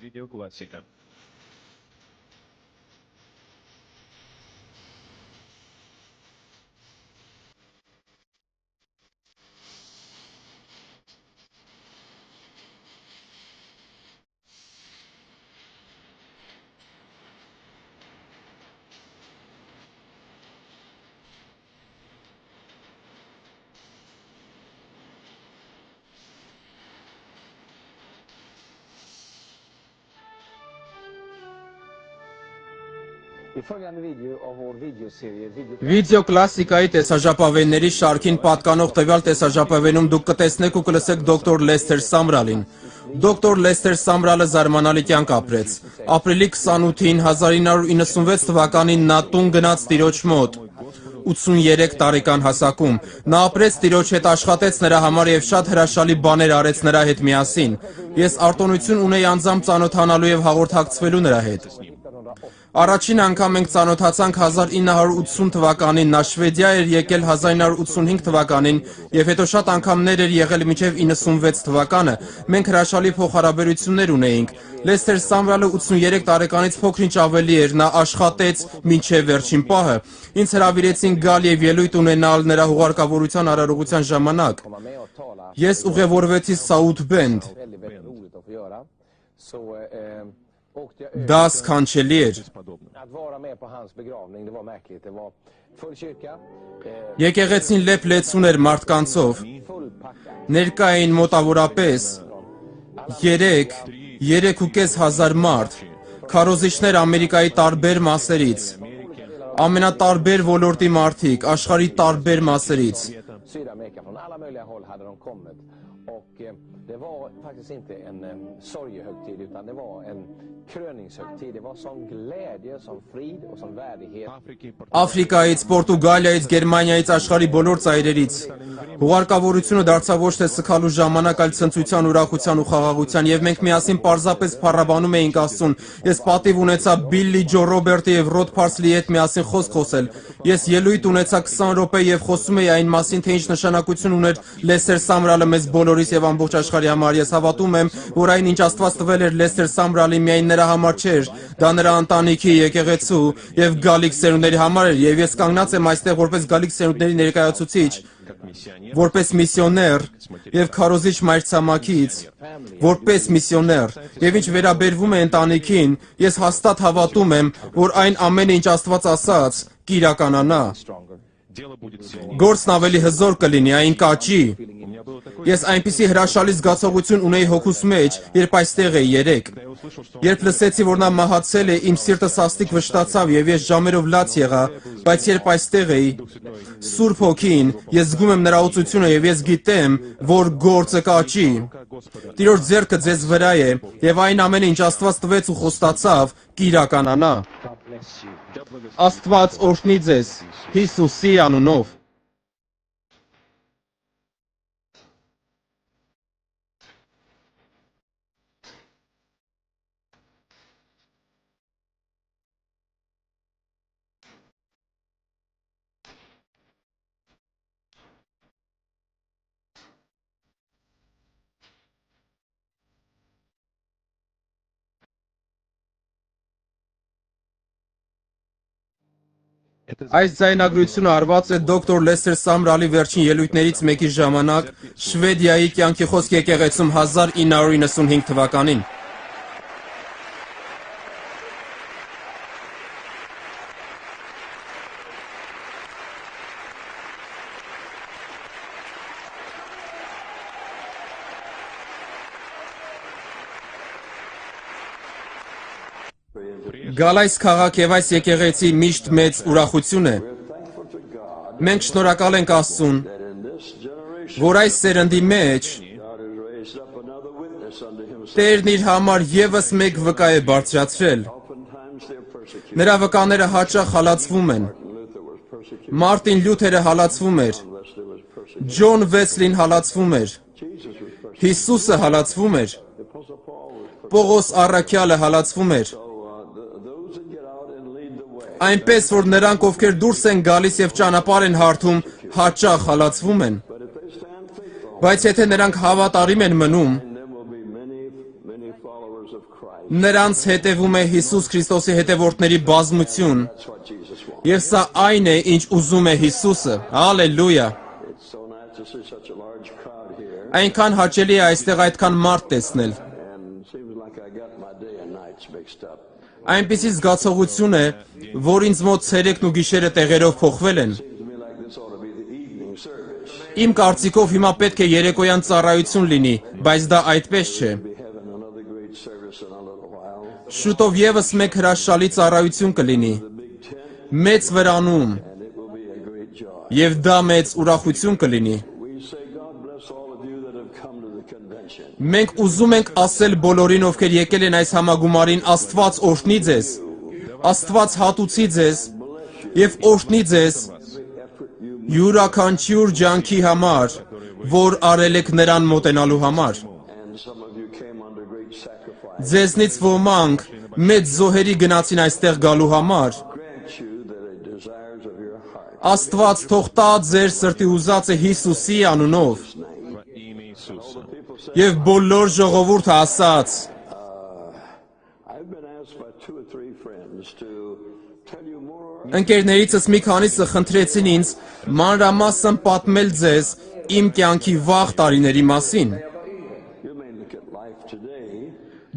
Video классика. Վիդեո կլասիկայի տեսաժապավենների շարքին պատկանող տվյալ տեսաժապավենում դուք կտեսնեք ու կլսեք դոկտոր Լեսթեր Սամրալին։ Դոկտոր Լեսթեր Սամրալը զարմանալի կյանք ապրեց։ Ապրիլի 28-ին 1996 թվականին նա տուն գնաց տիրոջ մոտ 83 տարեկան հասակում։ Նա ապրեց տիրոջ հետ, աշխատեց նրա համար եւ շատ հրաշալի բաներ արեց նրա հետ միասին։ Ես արտոնություն ունեի անձամբ ծանոթանալու եւ հաղորդակցվելու նրա հետ։ Առաջին անգամ մենք ծանոթացանք 1980 թվականին, նա Շվեդիա էր եկել 1985 թվականին եւ հետո շատ անգամներ էր եղել մինչեւ 96 թվականը։ Մենք հրաշալի փոխհարաբերություններ ունեինք։ Լեսթեր Սամրալը 83 տարեկանից փոքր-ինչ ավելի էր, նա աշխատեց մինչեւ վերջին պահը։ Ինձ հրավիրեցին գալ եւ ելույթ ունենալ նրա հուղարկավորության արարողության ժամանակ։ Ես ուղևորվեցի South Bend։ Դա սքանչելի էր։ Եկեղեցին լեփ-լեցուն էր մարդկանցով։ Ներկա էին մոտավորապես 3,5 մարդ, քարոզիչներ Ամերիկայի տարբեր մասերից, ամենատարբեր ոլորտի մարդիկ, աշխարհի տարբեր մասերից։ Det var faktiskt inte en sorgehögtid utan det var en kröningshögtid. Det var sån glädje, sån frid och sån värdighet. Աֆրիկայից, Պորտուգալիայից, Գերմանիայից, աշխարհի բոլոր ծայրերից։ Հուղարկավորությունը դարձավ ոչ թե սգալու ժամանակ, այլ ցնծության, ուրախության ու խաղաղության, եւ մենք միասին պարզապես փառաբանում էինք Աստծուն։ Ես պատիվ ունեցա Բիլլի Ջո Ռոբերտի եւ Ռոդ Փարսլի հետ միասին խոսք խոսել։ Ես ելույթ ունեցա 20 րոպե եւ խոսում էի այն մասին, թե ինչ նշանակություն ուներ Լեսթեր Սամրալը մեզ բոլորիս եւ ամբողջ աշխարհի համար։ Ես հավատում եմ, որ այն ինչ Աստված տվել էր Լեսթեր Սամրալին, միայն նրա համար չէր, դա նրա ընտանիքի, եկեղեցու եւ գալիք սերունդների համար էր, եւ ես կանգնած եմ այստեղ որպես գալիք սերունդների ներկայացուցիչ, որպես միսիոներ եւ քարոզիչ մայրցամաքից, որպես միսիոներ, եւ ինչ վերաբերվում է ընտանիքին, ես հաստատ հավատում եմ, որ այն ամենը, ինչ Աստված ասաց, կիրականանա։ Գործն ավելի հզոր կլինի, այն կաճի։ Ես այնպիսի հրաշալի զգացողություն ունեի հոգուս մեջ, երբ այստեղ էի երեկ։ Երբ լսեցի, որ նա մահացել է, իմ սիրտը սաստիկ վշտացավ եւ ես ժամերով լաց եղա, բայց երբ այստեղ էի, Սուրբ Հոգին, ես զգում եմ նրա օծությունը եւ ես գիտեմ, որ գործը կաճի։ Տիրոջ ձեռքը ձեզ վրա է եւ այն ամենը, ինչ Աստված տվեց ու խոստացավ, կիրականանա։ Աստված օրհնի ձեզ Հիսուսի անունով։ Այս ձայնագրությունը արված է դոկտոր Լեսթեր Սամրալի վերջին ելույթներից մեկի ժամանակ Շվեդիայի կյանքի խոսք եկեղեցում 1995 թվականին։ Գալ այս քաղաք եւ այս եկեղեցի միշտ մեծ ուրախություն է։ Մենք շնորհակալ ենք Աստծուն, որ այս սերնդի մեջ Տերն իր համար եւս մեկ վկա է բարձրացրել։ Նրա վկաները հաճախ հալածվում են։ Մարտին Լյութերը հալածվում էր։ Ջոն Վեսլին հալածվում էր։ Հիսուսը հալածվում էր։ Պողոս առաքյալը հալածվում էր։ Այնպես, որ նրանք, ովքեր դուրս են գալիս եւ ճանապարհ են հարթում, հաճախ հալածվում են։ Բայց եթե նրանք հավատարիմ են մնում, Նրանց հետևում է Հիսուս Քրիստոսի հետևորդների բազմություն, That's what Jesus wants. եւ սա այն է, ինչ ուզում է Հիսուսը։ Հալելույա։ It's so nice to see such a large crowd here, Այնքան հաճելի է այստեղ այդքան մարդ տեսնել։ and seems like I got my day and nights mixed up. Այնպիսի զգացողություն է, որ ինձ մոտ ցերեկն ու գիշերը տեղերով փոխվել են։ Seems to me like this ought to be the evening service. Իմ կարծիքով հիմա պետք է երեկոյան ծառայություն լինի, բայց դա այդպես չէ։ Be having another great service in a little while. Շուտով եւս մեկ հրաշալի ծառայություն կլինի, The big tent, մեծ վրանում, and it will be a great joy. եւ դա մեծ ուրախություն կլինի։ We say God bless all of you that have come to the convention. Մենք ուզում ենք ասել բոլորին, ովքեր եկել են այս համագումարին, Աստված օրհնի ձեզ, Աստված հատուցի ձեզ եւ օրհնի ձեզ յուրաքանչյուր ջանքի համար, որ արել եք նրան մոտենալու համար։ And some of you came under great sacrifice. Ձեզնից ոմանք մեծ զոհերի գնացին այստեղ գալու համար։ Grant you that the desires of your heart. Աստված թող տա ձեր սրտի ուզածը Հիսուսի անունով։ Եվ բոլոր ժողովուրդը ասաց. I've been asked by 2 or 3 friends to tell you more. Ընկերներիցս մի քանիսը խնդրեցին ինձ մանրամասն պատմել ձեզ իմ կյանքի վաղ տարիների մասին։ You may look at life today,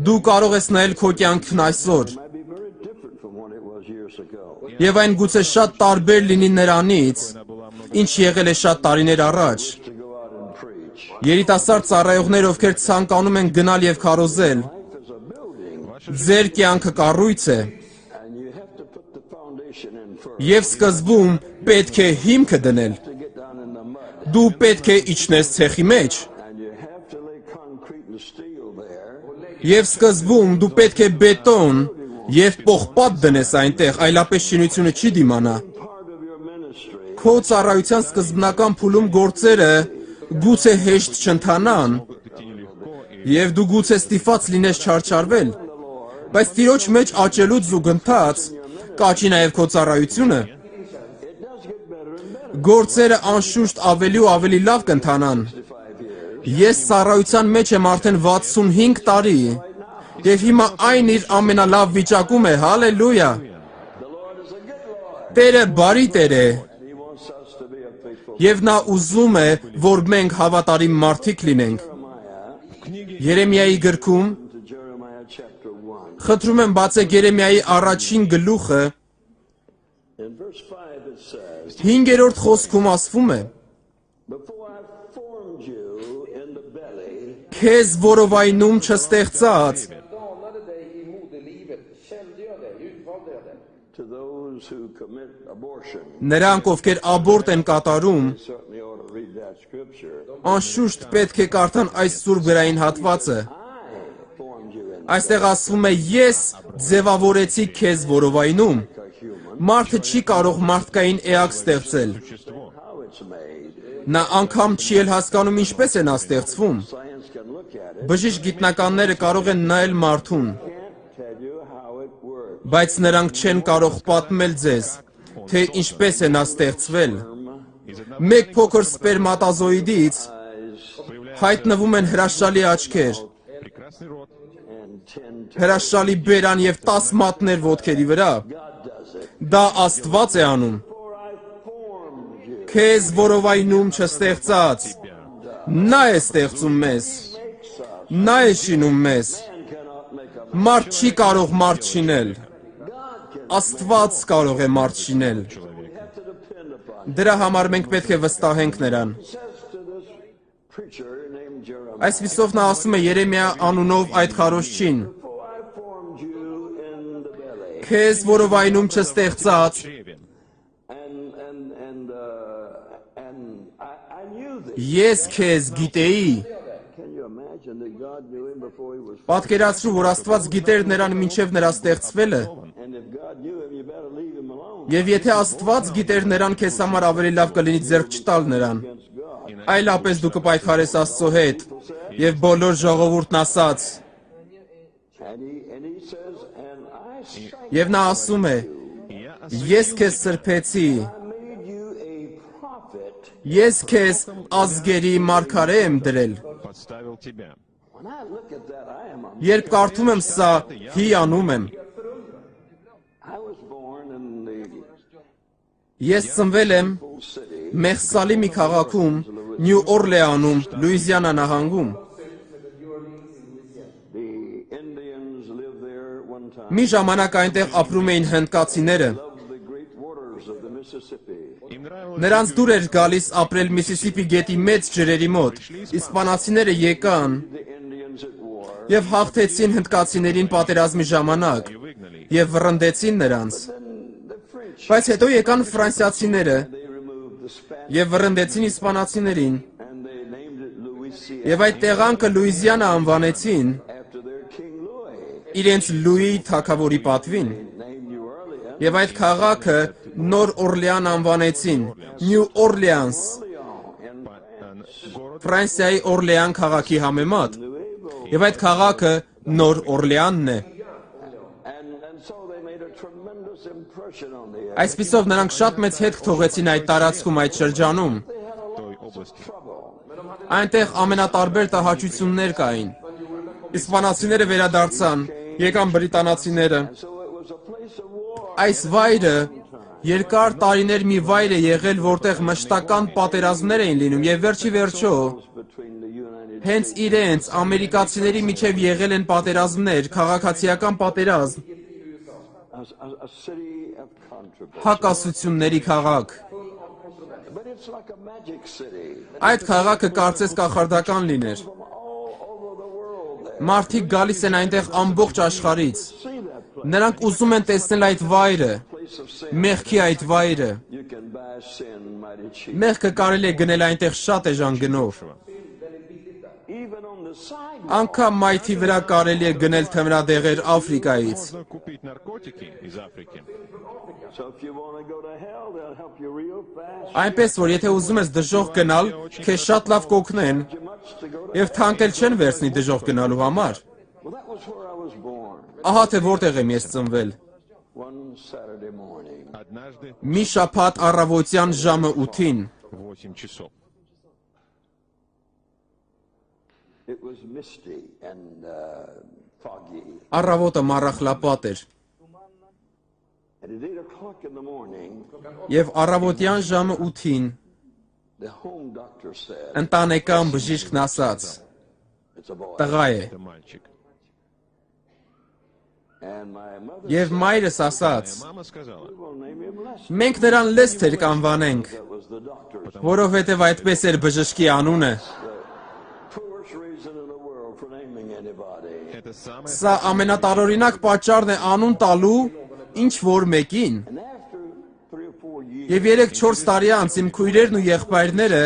Դու կարող ես նայել քո կյանքն այսօր, might be very different from what it was years ago. եւ այն գուցե շատ տարբեր լինի նրանից, ինչ եղել է շատ տարիներ առաջ։ To go out and preach. Երիտասարդ ծառայողներ, ովքեր ցանկանում են գնալ եւ քարոզել, Life is a building, ձեր կյանքը կառույց է, and you have to put the foundation in first. եւ սկզբում պետք է հիմքը դնել։ To get down in the mud, Դու պետք է իջնես ցեխի մեջ, and you have to lay concrete and steel there. եւ սկզբում դու պետք է բետոն եւ պողպատ դնես այնտեղ, այլապես շինությունը չի դիմանա։ Part of your ministry, Քո ծառայության սկզբնական փուլում գործերը գուցե հեշտ չընթանան, եւ դու գուցե ստիպված լինես չարչարվել, բայց Տիրոջ մեջ աճելու զուգընթաց կաճի նաեւ քո ծառայությունը։ it does get better and better. Գործերը անշուշտ ավելի ու ավելի լավ կընթանան։ 5 years. Ես ծառայության մեջ եմ արդեն 65 տարի, եւ հիմա այն իր ամենալավ վիճակում է, հալելույա։ The Lord is a good Lord, Տերը բարի Տեր է, and He wants us to be a faithful. եւ նա ուզում է, որ մենք հավատարիմ մարդիկ լինենք։ Jeremiah, Երեմիայի գրքում, to Jeremiah chapter 1. խնդրում եմ բացեք Երեմիայի առաջին գլուխը, In verse 5 it says, 5-րդ խոսքում ասվում է. Before I formed you in the belly, Քեզ որովայնում չստեղծած, Danade dig i moderlivet, kände jag dig, utvalde jag dig. to those who commit abortion. նրանք ովքեր աբորտ են կատարում, Certainly ought to read that scripture. անշուշտ պետք է կարդան այս սուրբ գրային հատվածը։ I formed you in Այստեղ ասվում է ես ձևավորեցի քեզ որովայնում։ a human. Մարդը չի կարող մարդկային էակ ստեղծել։ How it's made. Նա անգամ չի էլ հասկանում ինչպես է նա ստեղծվում։ Science can look at it. Բժիշկ գիտնականները կարող են նայել մարդուն, Can't tell you how it works. բայց նրանք չեն կարող պատմել ձեզ, թե ինչպես է նա ստեղծվել։ Մեկ փոքր սպերմատոզոիդից հայտնվում են հրաշալի աչքեր, And 10 հրաշալի բերան եւ 10 մատներ ոտքերի վրա։ God does it. Դա Աստված է անում։ For I formed you. Քեզ որովայնում չստեղծած։ Նա է ստեղծում մեզ։ Նա է շինում մեզ։ Man cannot make a Մարդ չի կարող մարդ շինել։ Աստված կարող է մարդ շինել։ have to depend upon. Դրա համար մենք պետք է վստահենք նրան։ Says to this preacher named Jeremiah, Այսպիսով նա ասում է Երեմիա անունով այդ խարոշչին. For I formed you in the belly. Քեզ որովայնում չստեղծած, And I knew this. ես քեզ գիտեի։ Can you imagine that God knew him before he was formed? Պատկերացրու, որ Աստված գիտեր նրան մինչև նրա ստեղծվելը, And if God knew him, you better leave him alone եւ եթե Աստված գիտեր նրան, քեզ համար ավելի լավ կլինի ձեռք չտալ նրան։ against God. Այլապես դու կպայքարես Աստծո հետ։ Եվ բոլոր ժողովուրդն ասաց, And he says, and I strengthened եւ նա ասում է. Ես քեզ սրբեցի, I made you a prophet. ես քեզ ազգերի մարգարե եմ դրել։ подставил тебя. When I look at that, I am amazed. Երբ կարդում եմ սա, հիանում եմ։ I was born in the Ես ծնվել եմ city. Մեխսալի մի քաղաքում, Նյու Օրլեանում, Լուիզիանա նահանգում։ The Indians lived there one time. Մի ժամանակ այնտեղ ապրում էին հնդկացիները։ Loved the great waters of the Mississippi. Նրանց դուր էր գալիս ապրել Միսիսիպի գետի մեծ ջրերի մոտ։ Իսպանացիները եկան The Indians at war. եւ հաղթեցին հնդկացիներին պատերազմի ժամանակ եւ վռնդեցին նրանց։ Then the French, Բայց հետո եկան ֆրանսիացիները they removed the Spanish եւ վռնդեցին իսպանացիներին and they named it Louisiana եւ այդ տեղանքը Լուիզիանա անվանեցին after their King Louis. իրենց Լուի թագավորի պատվին։ Named New Orleans. Եվ այդ քաղաքը Նոր Օրլեան անվանեցին Նյու Օրլեանս, Ֆրանսիայի Օրլեան քաղաքի համեմատ։ Եվ այդ քաղաքը Նոր Օրլեանն է։ And so they made a tremendous impression on the area. Այսպիսով նրանք շատ մեծ հետք թողեցին այդ տարածքում, այդ շրջանում։ They had a lot of trouble. Այնտեղ ամենատարբեր տհաճություններ կային։ Իսպանացիները վերադարձան, եկան բրիտանացիները։ So it was a place of war. Այս վայրը երկար տարիներ մի վայր է եղել, որտեղ մշտական պատերազմներ էին լինում եւ վերջի վերջո Between the United հենց իրենց ամերիկացիների միջև եղել են պատերազմներ, քաղաքացիական պատերազմ, a city of controversy. հակասությունների քաղաք։ But it's like a magic city. Այդ քաղաքը կարծես կախարդական լիներ։ From all over the world there. Մարդիկ գալիս են այնտեղ ամբողջ աշխարհից։ See that Նրանք ուզում են տեսնել այդ վայրը, place of sin. մեղքի այդ վայրը։ You can buy sin mighty cheap. Մեղքը կարելի է գնել այնտեղ շատ էժան գնով։ Even on the sidewalk. Անկամ մայթի վրա կարելի է գնել թմրադեղեր Աֆրիկայից։ Можно купить наркотики из Африки. So if you want to go to hell, they'll help you real fast. Այնպես որ եթե ուզում ես դժոխք գնալ, քեզ շատ լավ կօգնեն Too much to go to. եւ թանկել չեն վերցնի դժոխք գնալու համար։ Well, that was where I was born. Ահա թե որտեղ եմ ես ծնվել։ One Saturday morning. Однажды Մի շաբաթ առավոտյան ժամը 8-ին в 8 часов. It was misty and foggy. առավոտը մառախլապատ էր And at 8 o'clock in the morning, եւ առավոտյան ժամը 8-ին the home doctor said, ընտանեկան բժիշկն ասաց. it's a boy. Տղա է։ Это мальчик. And my mother Եվ մայրս ասաց. Мама сказала, will name him Lester. Մենք նրան Լեսթեր կանվանենք, That was the doctor's որովհետեւ այդպես էր բժշկի անունը։ poorest reason in the world for naming anybody. это самое Սա ամենատարօրինակ պատճառն է անուն տալու ինչ որ մեկին։ And after 3 or 4 years, Եվ 3-4 տարի անց իմ քույրերն ու եղբայրները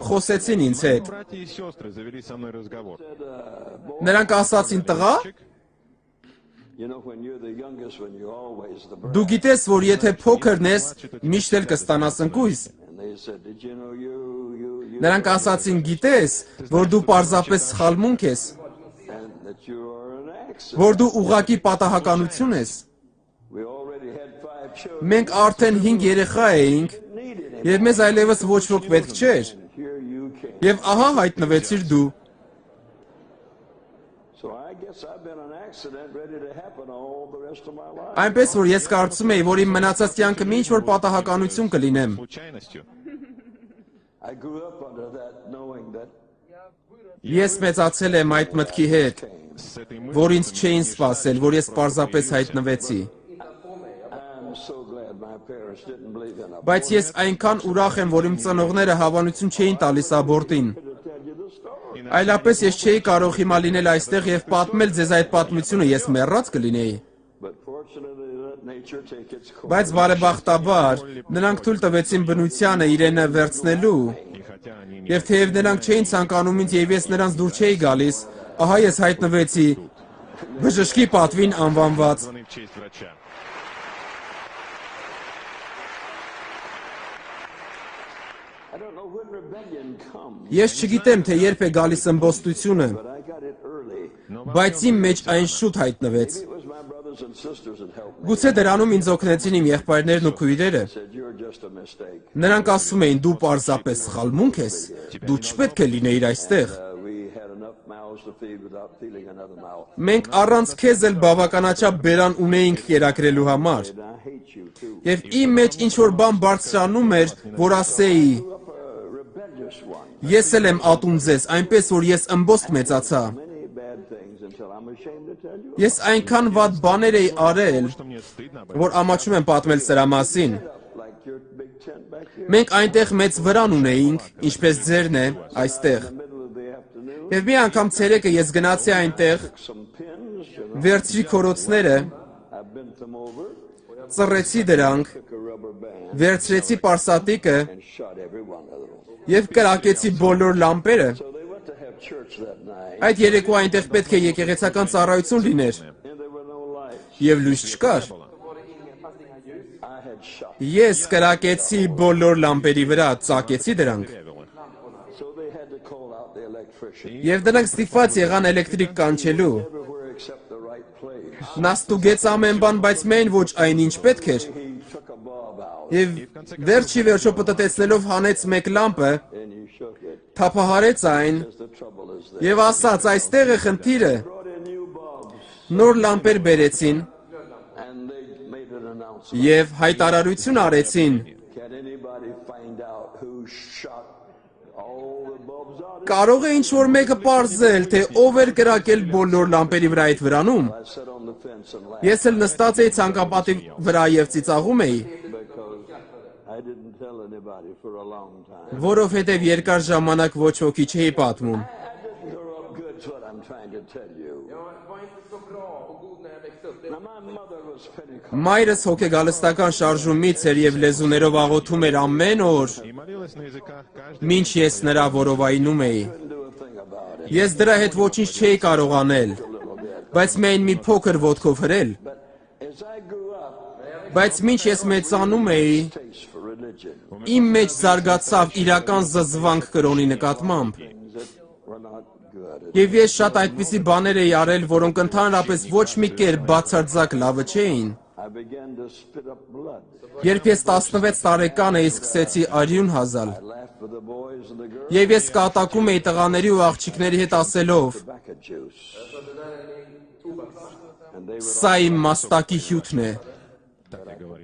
խոսեցին ինձ հետ։ братья и сестры завели со мной разговор. Նրանք ասացին տղա, you know, when you're the youngest, when you're always the brat. դու գիտես, որ եթե փոքրն ես, միշտ էլ կստանաս ընկույզ։ And they said, did you know you Նրանք ասացին, գիտես, որ դու պարզապես սխալմունք ես, and that you are an accident. որ դու ուղակի պատահականություն ես։ We already had 5 children. Մենք արդեն 5 երեխա էինք, Needed him. եւ մեզ այլևս ոչ ոք պետք չէր։ Here you came. Եվ ահա հայտնվեցիր դու։ So I guess I've been an accident ready to happen all the rest of my life. Այնպես որ ես կարծում եի, որ իմ մնացած կյանքը ինչ որ պատահականություն կլինեմ։ Случайностью. I grew up under that knowing that Ես մեծացել եմ այդ մտքի հետ, С этой мыслью որ ինձ չէին սпасել, որ ես պարզապես հայտնվեցի։ I'm so glad my parents didn't believe in a Բայց ես այնքան ուրախ եմ, որ իմ ծնողները հավանություն չէին տալիս աբորտին։ to tell you the story. Այլապես ես չէի կարող հիմա լինել այստեղ եւ պատմել ձեզ այդ պատմությունը, ես մեռած կլինեի։ But fortunately let nature take its course. Բայց բարեբախտաբար նրանք թույլ տվեցին բնությանը իրենը վերցնելու, И хотя они не եւ թեև նրանք չէին ցանկանում ինձ եւ ես նրանց դուր չէի գալիս, ահա ես հայտնվեցի բժշկի պատվին անվանված։ названы в честь врача. I don't know when rebellion comes, Ես չգիտեմ, թե երբ է գալիս ըմբոստությունը, but I got it early. բայց իմ մեջ այն շուտ հայտնվեց։ It was my brothers and sisters that helped me. Գուցե դրանում ինձ օգնեցին իմ եղբայրներն ու քույրերը։ Said you're just a mistake. Նրանք ասում էին՝ դու պարզապես սխալմունք ես, դու չպետք է լինեիր այստեղ։ We had enough mouths to feed without feeling another mouth. Մենք առանց քեզ էլ բավականաչափ բերան ունեինք կերակրելու համար։ And I hate you too. Եվ իմ մեջ ինչ-որ բան բարձրանում էր, որ ասեի, Up a rebellious one. ես էլ եմ ատում ձեզ, այնպես որ ես ըմբոստ մեծացա։ Many bad things until I'm ashamed to tell you. Ես այնքան վատ բաներ էի արել, Что мне стыдно об этом. որ ամաչում եմ պատմել սրա մասին։ Like your big tent back here. Մենք այնտեղ մեծ վրան ունեինք, ինչպես ձերն է, այստեղ։ Middle of the afternoon. Եվ մի անգամ ցերեկը ես գնացի այնտեղ, Some pins, you know. վերցրի քորոցները, I bent them over, ծռեցի դրանք, took a rubber band վերցրեցի պարսատիկը and shot every one of them. եւ կրակեցի բոլոր լամպերը։ So they went to have church that night, Այդ երեկո այնտեղ պետք է եկեղեցական ծառայություն լիներ, and there were no lights. եւ լույս չկար։ I had shot. Ես կրակեցի բոլոր լամպերի վրա, ծակեցի դրանք։ So they had to call out the electrician. Եվ դրանք ստիպված եղան էլեկտրիկ կանչելու։ Everywhere except the right place. Նա ստուգեց ամեն բան, բայց միայն ոչ այն, ինչ պետք էր։ He took a bulb out Եվ վերջի վերջո պտտեցնելով հանեց մեկ լամպը, and he shook it. թափահարեց այն The trouble is that եւ ասաց, այստեղ է խնդիրը։ brought in new bulbs Նոր լամպեր բերեցին and they made an announcement. եւ հայտարարություն արեցին։ Can anybody find out who shot all the bulbs out? Կարող է ինչ-որ մեկը պարզել, թե ով էր կրակել բոլոր լամպերի վրա այդ վրանում։ I sat on the fence and laughed Ես էլ նստած էի ցանկապատի վրա եւ ծիծաղում էի, because I didn't tell anybody for a long time. որովհետեւ երկար ժամանակ ոչ ոքի չէի պատմում։ I didn't grow up good, is what I'm trying to tell you. Now my mother was Pentecostal. Մայրս հոգեգալստական շարժումից էր եւ լեզուներով աղոթում էր ամեն օր, И молилась на языках каждый մինչ ես նրա որովայնում էի։ Couldn't do a thing about it. Ես դրա հետ ոչինչ չէի կարող անել, բայց միայն մի փոքր ոտքով հրել։ But as I grew up, Բայց մինչ ես մեծանում էի, taste for religion, իմ մեջ զարգացավ իրական զզվանք կրոնի նկատմամբ։ things that were not good. Եվ ես շատ այդպիսի բաներ էի արել, որոնք ընդհանրապես ոչ մի կերպ բացարձակ լավը չէին։ I began to spit up blood. Երբ ես 16 տարեկան էի, սկսեցի արյուն հազալ։ I laughed with the boys and the girls. Եվ ես կատակում էի տղաների ու աղջիկների հետ ասելով. Tobacco juice. And they would Սա իմ մաստակի հյութն է։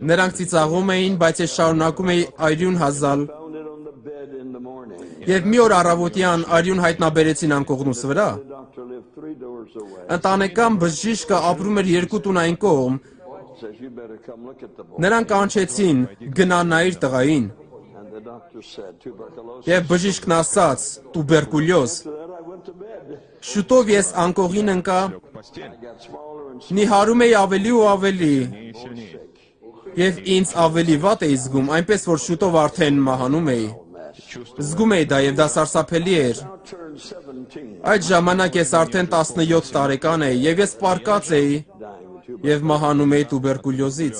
Նրանք ծիծաղում էին, բայց ես շարունակում էի արյուն հազալ։ found it on the bed in the morning. Եվ մի օր առավոտյան արյուն հայտնաբերեցին անկողնուս վրա։ The doctor lived 3 doors away. Ընտանեկան բժիշկը ապրում էր 2 տուն այն կողմ։ Says you better come look at the boy. Նրանք կանչեցին գնա նայիր տղային։ And the doctor said tuberculosis. Եվ բժիշկն ասաց տուբերկուլյոզ։ After that I went to bed. Շուտով ես անկողին ընկա, в постель. I got smaller and նիհարում էի ավելի ու ավելի, И сильнее. եւ ինձ ավելի վատ էի զգում, այնպես որ շուտով արդեն մահանում էի։ Զգում էի դա եւ դա սարսափելի էր։ now turned 17. Այդ ժամանակ ես արդեն 17 տարեկան էի եւ ես պարկած էի Dying with tuberculosis. եւ մահանում էի տուբերկուլյոզից։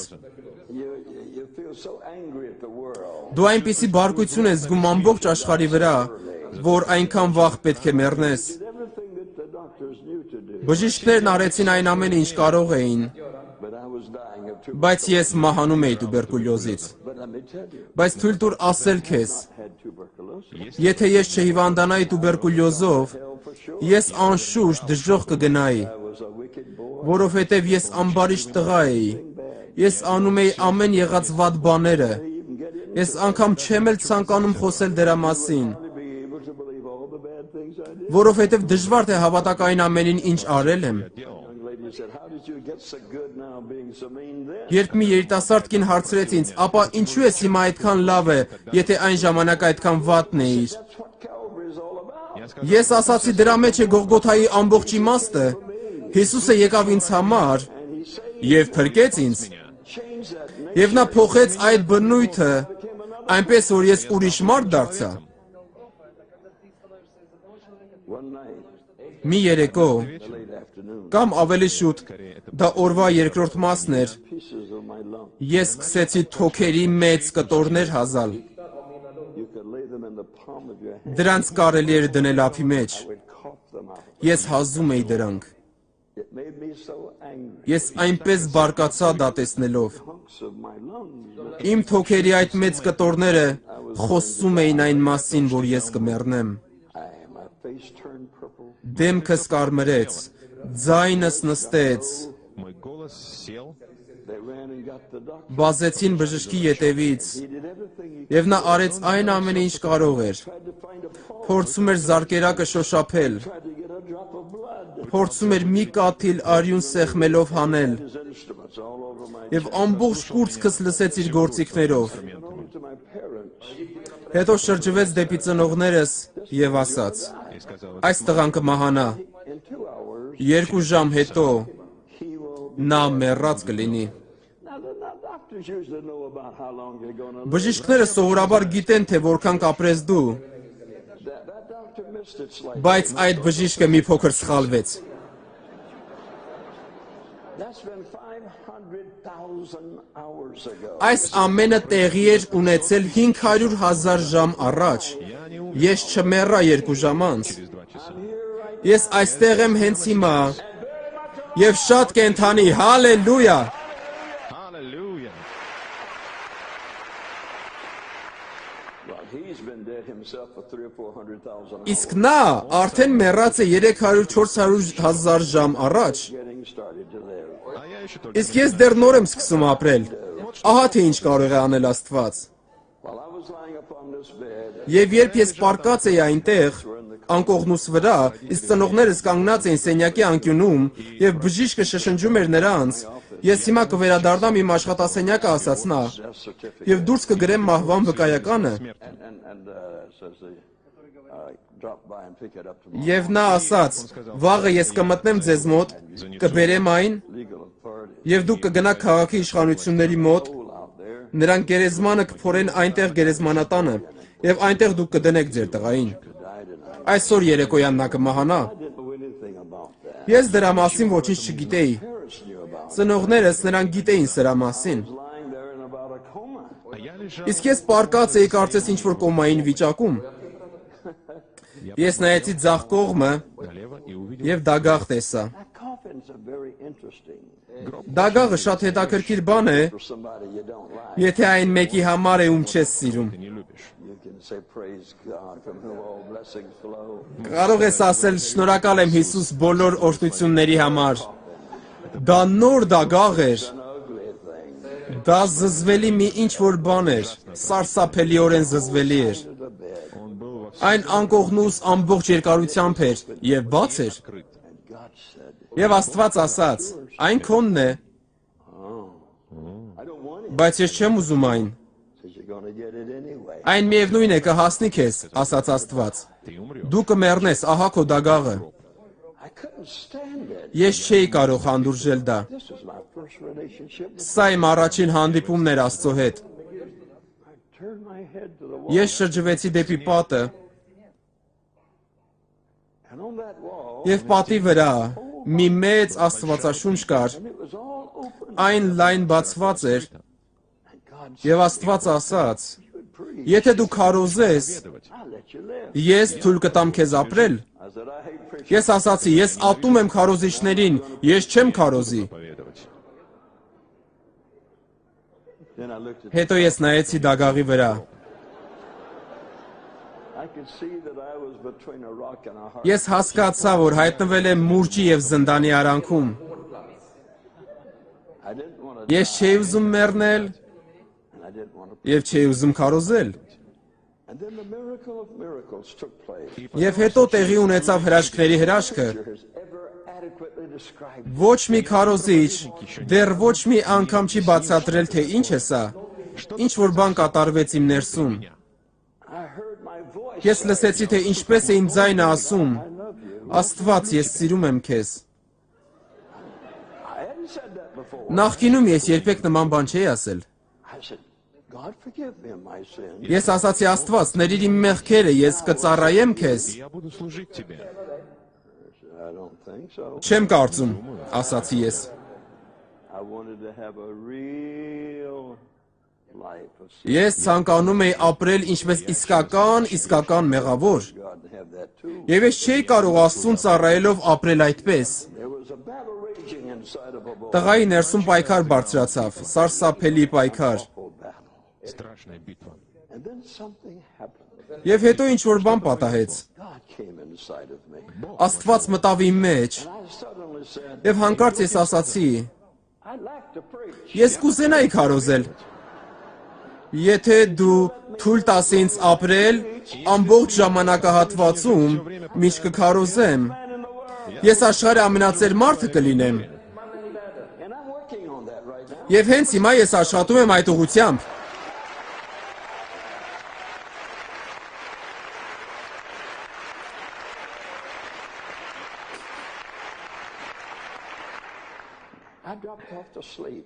You feel so angry at the world. Դու այնպիսի բարկություն ես զգում ամբողջ աշխարհի վրա, որ այնքան վաղ պետք է մեռնես։ Everything that the doctors knew to do. Բժիշկներն արեցին այն ամենը, ինչ կարող էին, But I was dying of tuberculosis. բայց ես մահանում էի տուբերկուլյոզից։ But let me tell you, Բայց թույլ տուր ասել քեզ, I had tuberculosis. եթե ես չհիվանդանայի տուբերկուլյոզով, Hell for sure. ես անշուշտ դժոխք կգնայի, I was a wicked boy. որովհետև ես ամբարիշ տղա էի։ Ես անում էի ամեն եղած վատ բաները։ Even get in Ես անգամ չեմ էլ ցանկանում խոսել դրա մասին, to be able to believe all the bad things I did. որովհետև դժվար թե հավատակ այն ամենին, ինչ արել եմ։ Young lady said, how did you get so good now being so mean then? Երբ մի երիտասարդ կին հարցրեց ինձ, ապա ինչու ես հիմա այդքան լավ է, եթե այն ժամանակ այդքան վատն էիր։ That's what Calvary's all about. Я сказал, Ես ասացի դրա մեջ է Գողգոթայի ամբողջ իմաստը։ Հիսուսը եկավ ինձ համար եւ փրկեց ինձ։ Change that name. Եվ նա փոխեց այդ բնույթը, այնպես որ ես ուրիշ մարդ դարձա։ One night, Մի երեկո late afternoon, կամ ավելի շուտ, դա օրվա երկրորդ մասն էր, pieces of my lump. ես սկսեցի թոքերի մեծ կտորներ հազալ։ You could lay them in the palm of your hand. Դրանց կարելի էր դնել ափի մեջ։ I would cough them out. Ես հազում էի դրանք։ It made me so angry. Ես այնպես բարկացա դա տեսնելով։ Hunks of my lungs. Իմ թոքերի այդ մեծ կտորները խոսում էին այն մասին, որ ես կմեռնեմ։ I face turned purple. դեմքս կարմրեց, ձայնս նստեց, Мой голос сел. They ran and got the doctor. բազեցին բժշկի ետևից, He did everything he եւ նա արեց այն ամենը, ինչ կարող էր, tried to find a pulse, փորձում էր զարկերակը շոշափել, tried to get a drop of blood. փորձում էր մի կաթիլ արյուն սեղմելով հանել, His instruments all over my եւ ամբողջ կուրծքս լսեց իր գործիքներով, known to my parents. հետո շրջվեց դեպի ծնողներս եւ ասաց. И сказал, Այս տղան կմահանա, In 2 hours, 2 ժամ հետո he will. նա մեռած կլինի։ Now, the doctors usually know about how long they're going to live. Բժիշկները սովորաբար գիտեն, թե որքան կապրես դու, That doctor missed it slightly. բայց այդ բժիշկը մի փոքր սխալվեց։ That's been 500,000 hours ago. Այս ամենը տեղի էր ունեցել 500,000 ժամ առաջ։ Ես չմեռա 2 ժամ անց։ через 2 часа. Ես այստեղ եմ հենց հիմա եւ շատ կենթանի, հալելույա։ Аллилуйя! Well, he's been dead himself for 300,000 or 400,000 hours. Իսկ նա արդեն մեռած է 300-400,000 ժամ առաջ։ Getting started to live. А я еще только... Իսկ ես դեռ նոր եմ սկսում ապրել։ Ահա թե ինչ կարող է անել Աստված։ While I was lying upon this bed, Եվ երբ ես պարկած էի այնտեղ, անկողնուս վրա, իսկ ծնողներս կանգնած էին սենյակի անկյունում, եւ բժիշկը շշնջում էր նրանց, ես հիմա կվերադառնամ իմ աշխատասենյակը, ասաց նա, death certificate, եւ դուրս կգրեմ մահվան վկայականը։ and says the drop by and pick it up tomorrow. Եվ նա ասաց. Վաղը ես կմտնեմ ձեզ մոտ, կբերեմ այն, Legal authorities եւ դուք կգնաք քաղաքի իշխանությունների մոտ, out there. նրանք գերեզմանը կփորեն այնտեղ գերեզմանատանը, եւ այնտեղ դուք կդնեք ձեր տղային։ Այսօր երեկոյան նա կմահանա։ I didn't know anything about that. Ես դրա մասին ոչինչ չգիտեի։ Parents knew about it. Ծնողներս նրանք գիտեին սրա մասին։ Lying there in about a coma. А я лежал... Իսկ ես պարկած էի կարծես ինչ-որ կոմային վիճակում։ Ես նայեցի ձախ կողմը налево и увидел... եւ դագաղ տեսա։ That coffin's a very interesting Դագաղը շատ հետաքրքիր բան է, for somebody you don't like. եթե այն մեկի համար է, ում չես սիրում։ Ты не любишь. You can say praise God from whom all blessings flow. Կարող ես ասել շնորհակալ եմ Հիսուս բոլոր օրհնությունների համար։ Դա նոր դագաղ էր։ An ugly thing. Դա զզվելի մի ինչ-որ բան էր, սարսափելիորեն զզվելի էր։ To the bed. Он был во Այն անկողնուս ամբողջ երկարությամբ էր եւ բաց էր։ вскрыт. And God said, Եվ Աստված ասաց. Այն քոնն է, I don't want it. բայց ես չեմ ուզում այն։ Says you're going to get it anyway. Այն միևնույն է կհասնի քեզ, ասաց Աստված։ Ты умрешь. Դու կմեռնես, ահա քո դագաղը։ I couldn't stand it. Ես չէի կարող հանդուրժել դա։ This was my first relationship. Սա իմ առաջին հանդիպումն էր Աստծո հետ։ I turned my head to the wall. Ես շրջվեցի դեպի պատը And on that wall, եւ պատի վրա մի մեծ Աստվածաշունչ կար։ and it was all open. Այն լայն բացված էր And God said, եւ Աստված ասաց. you would preach. Եթե դու քարոզես, I'll let you live. ես թույլ կտամ քեզ ապրել։ I said, I hate preaching. Ես ասացի, ես ատում եմ քարոզիչներին, ես չեմ քարոզի։ Проповедовать. Then I looked at Հետո ես նայեցի դագաղի վրա։ I could see that I was between a rock and a hard Ես հասկացա, որ հայտնվել եմ մուրճի եւ զնդանի արանքում։ I didn't want to Ես չէի ուզում մեռնել and I didn't want to եւ չէի ուզում քարոզել։ And then the miracle of miracles took place. Եվ հետո տեղի ունեցավ հրաշքների հրաշքը։ Has ever adequately described. Ոչ մի քարոզիչ դեռ ոչ մի անգամ չի բացատրել, թե ինչ է սա։ Ինչ որ բան կատարվեց իմ ներսում։ I heard my voice. Ես լսեցի, թե ինչպես է իմ ձայնը ասում. I love you. Աստված, ես սիրում եմ քեզ։ I hadn't said that before. Նախկինում ես երբեք նման բան չէի ասել։ I said, God forgive me of my sins. Ես ասացի Աստված, ների իմ մեղքերը, ես կծառայեմ քեզ։ Я буду служить тебе. I don't think so. Չեմ կարծում, ասացի ես։ I wanted to have a real life of sin. Ես ցանկանում էի ապրել ինչպես իսկական մեղավոր։ God to have that too. Եվ ես չէի կարող Աստծուն ծառայելով ապրել այդպես։ There was a battle raging inside of a boy. Տղայի ներսում պայքար բարձրացավ, սարսափելի պայքար։ Awful battle. Страшная битва. And then something happened. Եվ հետո ինչ որ բան պատահեց։ God came in inside of me. Աստված մտավ իմ մեջ, And I suddenly said, եւ հանկարծ ես ասացի. I'd like to preach. Ես կուզենայի քարոզել։ Եթե դու թույլ տաս ինձ ապրել ամբողջ ժամանակահատվածում, միշտ կքարոզեմ, ես աշխարհի ամենածեր մարդը կլինեմ։ And I'm working on that right now. Եվ հենց հիմա ես աշխատում եմ այդ ուղղությամբ։ I dropped off to sleep.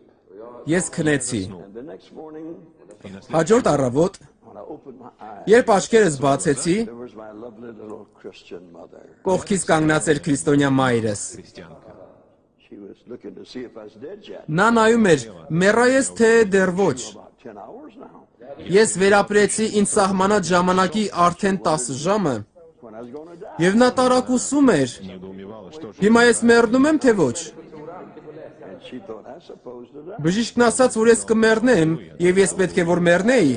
Ես քնեցի։ And the next morning, Հաջորդ առավոտ, when I opened my eyes, երբ աչքերս բացեցի, there was my lovely little Christian mother. կողքից կանգնած էր քրիստոնյա մայրս։ Христианка. She was looking to see if I was dead yet. Նա նայում էր, մեռա ես թե դեռ ոչ։ About 10 hours now. Ես վերապրեցի ինձ սահմանած ժամանակի արդեն 10 ժամը, When I was going to die. եւ նա տարակուսում էր։ Недоумевала, что же. Հիմա ես մեռնում եմ թե ոչ։ And she thought I was supposed to die. Բժիշկն ասաց, որ ես կմեռնեմ, եւ ես պետք է որ մեռնեի։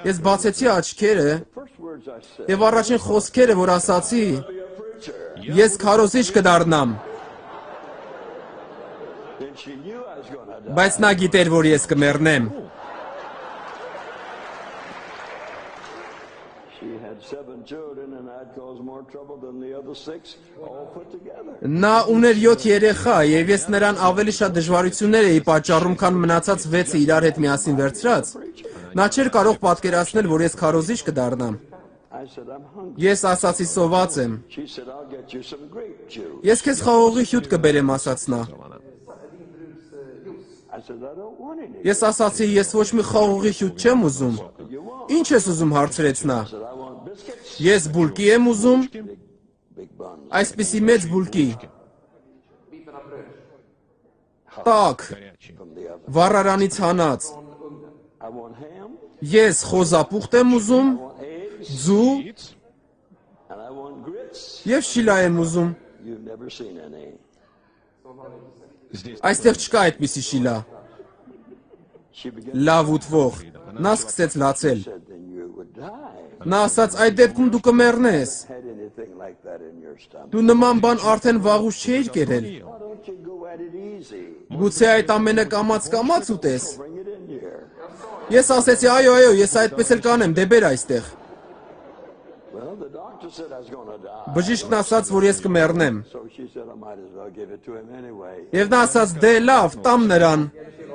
Ես բացեցի աչքերը First words I said, եւ առաջին խոսքերը, որ ասացի, be a preacher. ես քարոզիչ կդառնամ, Then she knew I was going to die. բայց նա գիտեր, որ ես կմեռնեմ։ She had 7 children and I'd caused more trouble than the other 6 all put together. Նա ուներ 7 երեխա եւ ես նրան ավելի շատ դժվարություններ էի պատճառում, քան մնացած 6-ը իրար հետ միասին վերցրած։ Նա չէր կարող պատկերացնել, որ ես քարոզիչ կդառնամ։ I said, I'm hungry. Ես ասացի սոված եմ։ She said, I'll get you some grape juice. Ես քեզ խաղողի հյութ կբերեմ, ասաց նա։ I said, I don't want any. Ես ասացի, ես ոչ մի խաղողի հյութ չեմ ուզում։ You want? Ինչ ես ուզում, հարցրեց նա։ I said, I want biscuits. Ես բուլկի եմ ուզում, Big buns. այսպիսի մեծ բուլկի։ Տակ, Горячий. From the oven. վառարանից հանած։ I want ham. Ես խոզապուխտ եմ ուզում, I want eggs. ձու Яиц. And I want grits. եւ շիլա եմ ուզում։ You've never seen any. Здесь Այստեղ չկա այդպիսի շիլա։ She began Լավ ուտվող։ Նա սկսեց լացել։ said, then you would die. Նա ասաց, այդ դեպքում դու կմեռնես։ Had anything like that in your stomach. Դու նման бан արդեն վաղուց չէիր կերել։ Why don't you go at it easy? Գուցե այդ ամենը կամաց ուտես։ Bring it in here. Ես ասեցի, այո, ես այդպես էլ կանեմ, դե բեր այստեղ։ Well, the doctor said I was going to die. Բժիշկն ասաց, որ ես կմեռնեմ։ So she said I might as well give it to him anyway. Եվ նա ասաց, դե լավ, տամ նրան։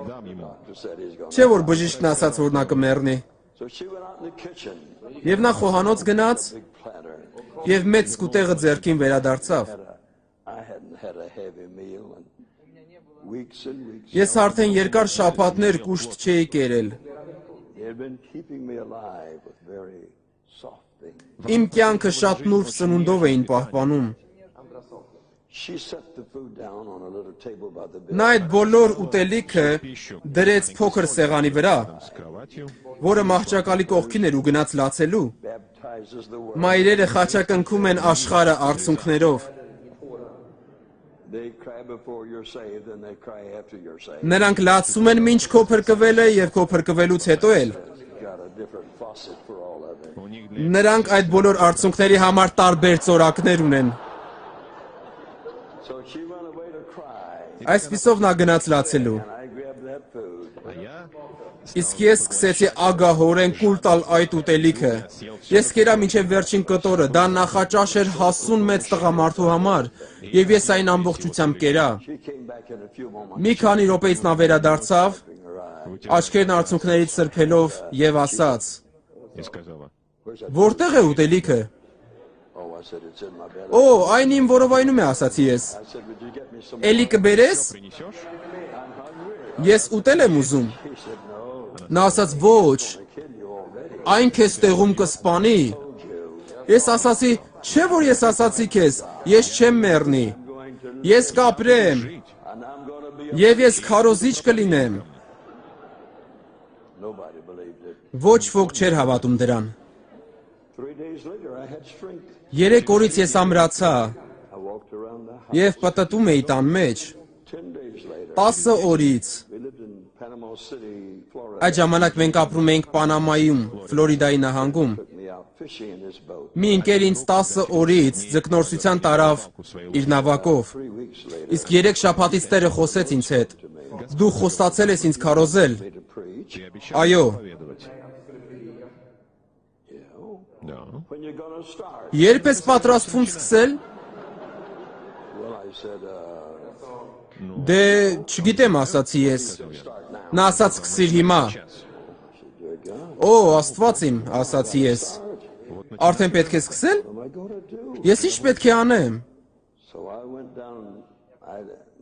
дам ему. Doctor said he's going to. Չէ որ բժիշկն ասաց, որ նա կմեռնի։ So she went out in the kitchen. Եվ նա խոհանոց գնաց Big platter. եւ մեծ սկուտեղը ձեռքին վերադարձավ։ I hadn't had a heavy meal in weeks and weeks. Ես արդեն երկար շաբաթներ կուշտ չէի կերել։ They had been keeping me alive with very soft things. Իմ կյանքը շատ նուրբ սնունդով էին պահպանում։ She set the food down on a little table by the bed. Նա այդ բոլոր ուտելիքը դրեց փոքր սեղանի վրա, С кроватью. որը մահճակալի կողքին էր ու գնաց լացելու։ Baptizes the world. Մայրերը խաչակնքում են աշխարհը արցունքներով։ They cry before you're saved and they cry after you're saved. Նրանք լացում են մինչ քո փրկվելը եւ քո փրկվելուց հետո էլ։ Got a different faucet for all of it. У них для Նրանք այդ բոլոր արցունքների համար տարբեր ծորակներ ունեն։ So she went away to cry. Այսպիսով նա գնաց լացելու։ And I grabbed that food. А я Իսկ ես սկսեցի ագահորեն կուլ տալ այդ ուտելիքը։ Ես կերա մինչև վերջին կտորը, դա նախաճաշ էր հասուն մեծ տղամարդու համար, եւ ես այն ամբողջությամբ կերա։ She came back in a few moments. Մի քանի րոպեից նա վերադարձավ, Her eye. աչքերն արցունքներից սրբելով եւ ասաց. и сказала, Where's that? Որտեղ է ուտելիքը։ Oh, I said it's in my belly. Օ, այն իմ որովայնում է, ասացի ես։ I said, would you get me some? Էլի կբերես։ принесешь? Ես ուտել եմ ուզում։ He said, no, Նա ասաց ոչ, I killed you already. այն քեզ տեղում կսպանի։ Ես ասացի, չէ որ ես ասացի քեզ, ես չեմ մեռնի։ Going to, Ես կապրեմ and I'm going to be. եւ ես քարոզիչ կլինեմ։ Nobody believed it. Ոչ ոք չէր հավատում դրան։ 3 days later, I had strength. 3 օրից ես ամրացա I walked around the house. եւ պտտում էի տան մեջ։ 10 days later, 10 օրից։ we lived in Panama City, Florida. Այդ ժամանակ մենք ապրում էինք Պանամայում, Ֆլորիդայի նահանգում։ Took me out fishing in his boat. Մի ընկեր ինձ 10 օրից ձկնորսության տարավ իր նավակով, 3 weeks later իսկ 3 շաբաթից Տերը խոսեց ինձ հետ, դու խոստացել ես ինձ քարոզել, to preach. Ты обещал Այո, проповедовать. Да. When you're going to start? երբ ես պատրաստվում սկսել, Well, I said, դե չգիտեմ ասացի ես, նա ասաց սկսիր հիմա, օ, Աստված իմ, ասացի ես, արդեն պետք է սկսել, what am I going to do? ես ինչ պետք է անեմ, So I went down,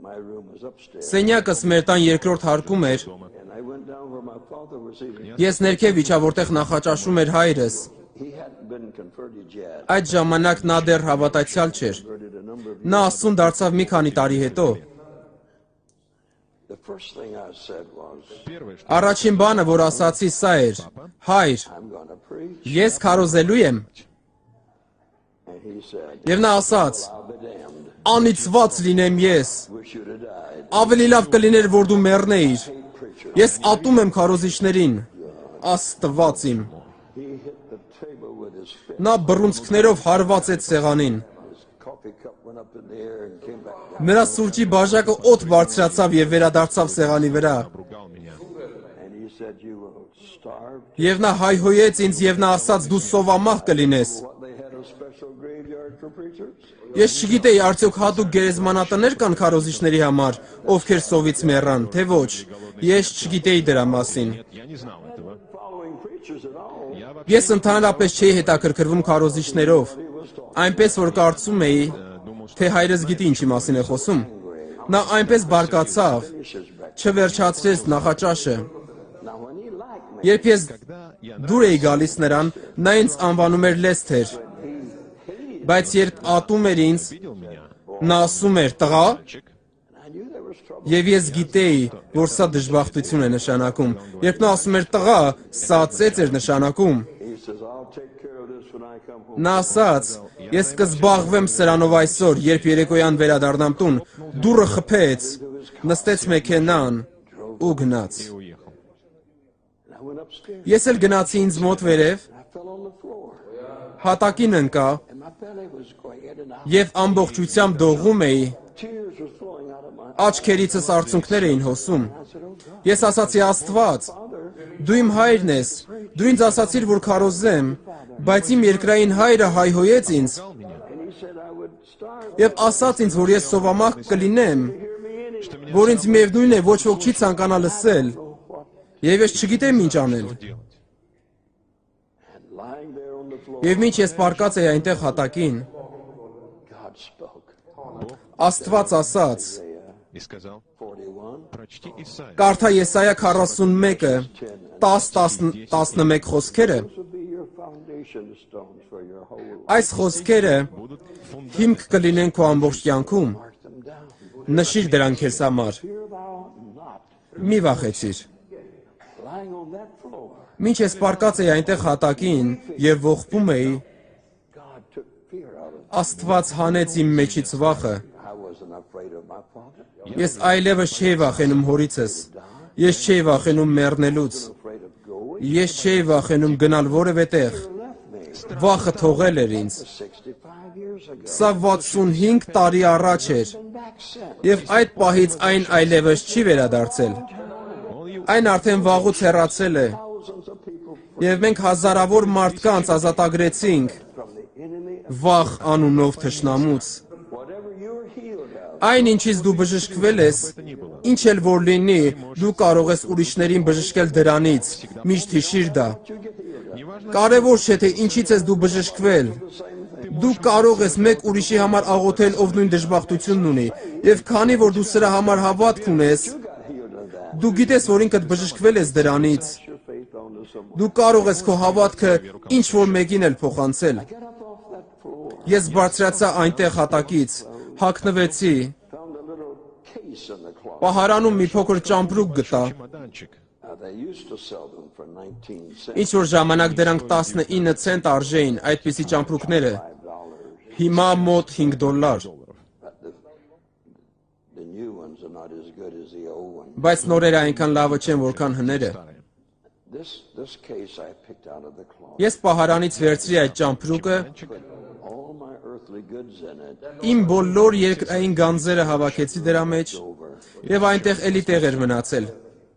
my room was upstairs, սենյակս մեր տան երկրորդ հարկում էր, and I went down where my father was eating. ես ներքև իջա, որտեղ նախաճաշում էր հայրս, He hadn't been converted yet. այդ ժամանակ նա դեռ հավատացյալ չէր, Converted a number of նա աստուն դարձավ մի քանի տարի հետո, The first thing I said was, Первое, что առաջին բանը, որ ասացի սա էր, հայր, I'm going to preach. ես քարոզելու եմ, And he said, եւ նա ասաց, I'll be damned. անիծված լինեմ ես, Wish you'd have died. ավելի լավ կլիներ, որ դու մեռնեիր, Preacher. ես ատում եմ քարոզիչներին, Աստված իմ, He hit the table with his fist. նա բռունցքներով հարվածեց սեղանին, His coffee cup went up in the air and came back down. նրա սուրճի բաժակը օդ բարձրացավ եւ վերադարձավ սեղանի վրա, обругал меня. And he said, you will starve. եւ նա հայհոյեց ինձ եւ նա ասաց, դու սովամահ կլինես, What, they had a special graveyard for preachers? ես չգիտեի արդյոք հատուկ գերեզմանատներ կան քարոզիչների համար, ովքեր սովից մեռան, թե ոչ, ես չգիտեի դրա մասին, Нет, я не знал этого. Following preachers at all. Я вообще ես ընդհանրապես չէի հետաքրքրվում քարոզիչներով, այնպես որ կարծում էի, думал, что թե հայրս գիտի ինչի մասին է խոսում, նա այնպես բարկացավ, Finishes back. չվերջացրեց նախաճաշը, Now, when he liked me, երբ ես когда я դուր էի գալիս նրան, նա ինձ անվանում էր Լեսթեր, բայց երբ ատում էր ինձ, видел меня, նա ասում էր տղա, мальчик, I knew there was trouble. եւ ես գիտեի, որ սա դժբախտություն է նշանակում, երբ նա ասում էր տղա, սա ծեծ էր նշանակում, He says, I'll take care of this when I come home. նա ասաց, ես կզբաղվեմ սրանով այսօր, երբ երեկոյան վերադառնամ տուն, դուռը խփեց, նստեց մեքենան ու գնաց, и уехал. And I went upstairs. ես էլ գնացի ինձ մոտ վերև, I fell on the floor. հատակին ընկա And my belly was going in and out. եւ ամբողջությամբ դողում էի, Tears were flowing out of my eyes. աչքերիցս արցունքներ էին հոսում, I said, oh God, ես ասացի Աստված, Father, դու իմ հայրն ես, դու ինձ ասացիր, որ քարոզեմ, բայց իմ երկրային հայրը հայհոյեց ինձ Ругал меня, and he said I would starve. եւ ասաց ինձ, որ ես սովամահ կլինեմ, Hear me anyway. что меня որ ինձ միևնույն է ոչ ոք չի ցանկանա լսել, եւ ես չգիտեմ ինչ անել։ делать. And lying there on the floor, Եվ մինչ ես պարկած էի այնտեղ հատակին, God spoke. Աստված ասաց. И сказал, 41. прочти Исаия. Կարդա Եսայա 41-ը 10-11 խոսքերը։ This will be your foundation stones for your whole life. Այս խոսքերը Будут фундамент. հիմք կլինեն քո ամբողջ կյանքում։ Mark them down. Նշիր դրանք քեզ համար։ Fear thou not. Մի վախեցիր։ Lying on that floor, Մինչ ես պարկած էի այնտեղ հատակին եւ ողբում էի, God took fear out of me. Աստված հանեց իմ մեջից վախը։ I wasn't afraid of my father. Ես այլևս չէի վախենում հորիցս։ Ես չէի վախենում մեռնելուց։ Afraid of going. Ես չէի վախենում գնալ որևէ տեղ։ Left me Վախը թողել էր ինձ։ 65 years ago. Սա 65 տարի առաջ էր։ Been back since. Եվ այդ պահից այն այլևս չի վերադարձել։ All you Այն արդեն վաղուց հեռացել է։ Thousands of people Եվ մենք հազարավոր մարդկանց ազատագրեցինք from the enemy. վախ անունով թշնամուց։ Whatever you're healed of, Այն ինչից դու բժշկվել ես, ինչ էլ որ լինի, դու կարող ես ուրիշներին բժշկել դրանից։ Միշտ հիշիր դա։ Կարևոր չէ թե ինչից ես դու բժշկվել։ Դու կարող ես մեկ ուրիշի համար աղոթել, ով նույն դժբախտությունն ունի, եւ քանի որ դու սրա համար հավատք ունես, got healed of that. դու գիտես, որ ինքդ բժշկվել ես դրանից։ Your faith onto someone. Դու կարող ես քո հավատքը ինչ որ մեկին էլ փոխանցել։ Get up off that floor. Ես բարձրացա այնտեղ հատակից, հագնվեցի, Found a little case in the closet. պահարանում մի փոքր ճամպրուկ գտա։ чемоданчик. They used to sell them for 19 cents. Ինչ որ ժամանակ դրանք 19 ցենտ արժեին այդպիսի ճամպրուկները։ $5. Հիմա մոտ $5։ But the new ones are not as good as the old ones. Բայց նորերը այնքան լավը չեն, որքան հները։ This case I picked out of the closet. Ես պահարանից վերցրի այդ ճամփրուկը, All my earthly goods in it. իմ բոլոր երկրային գանձերը հավաքեցի դրա մեջ եւ այնտեղ էլի տեղ էր մնացել։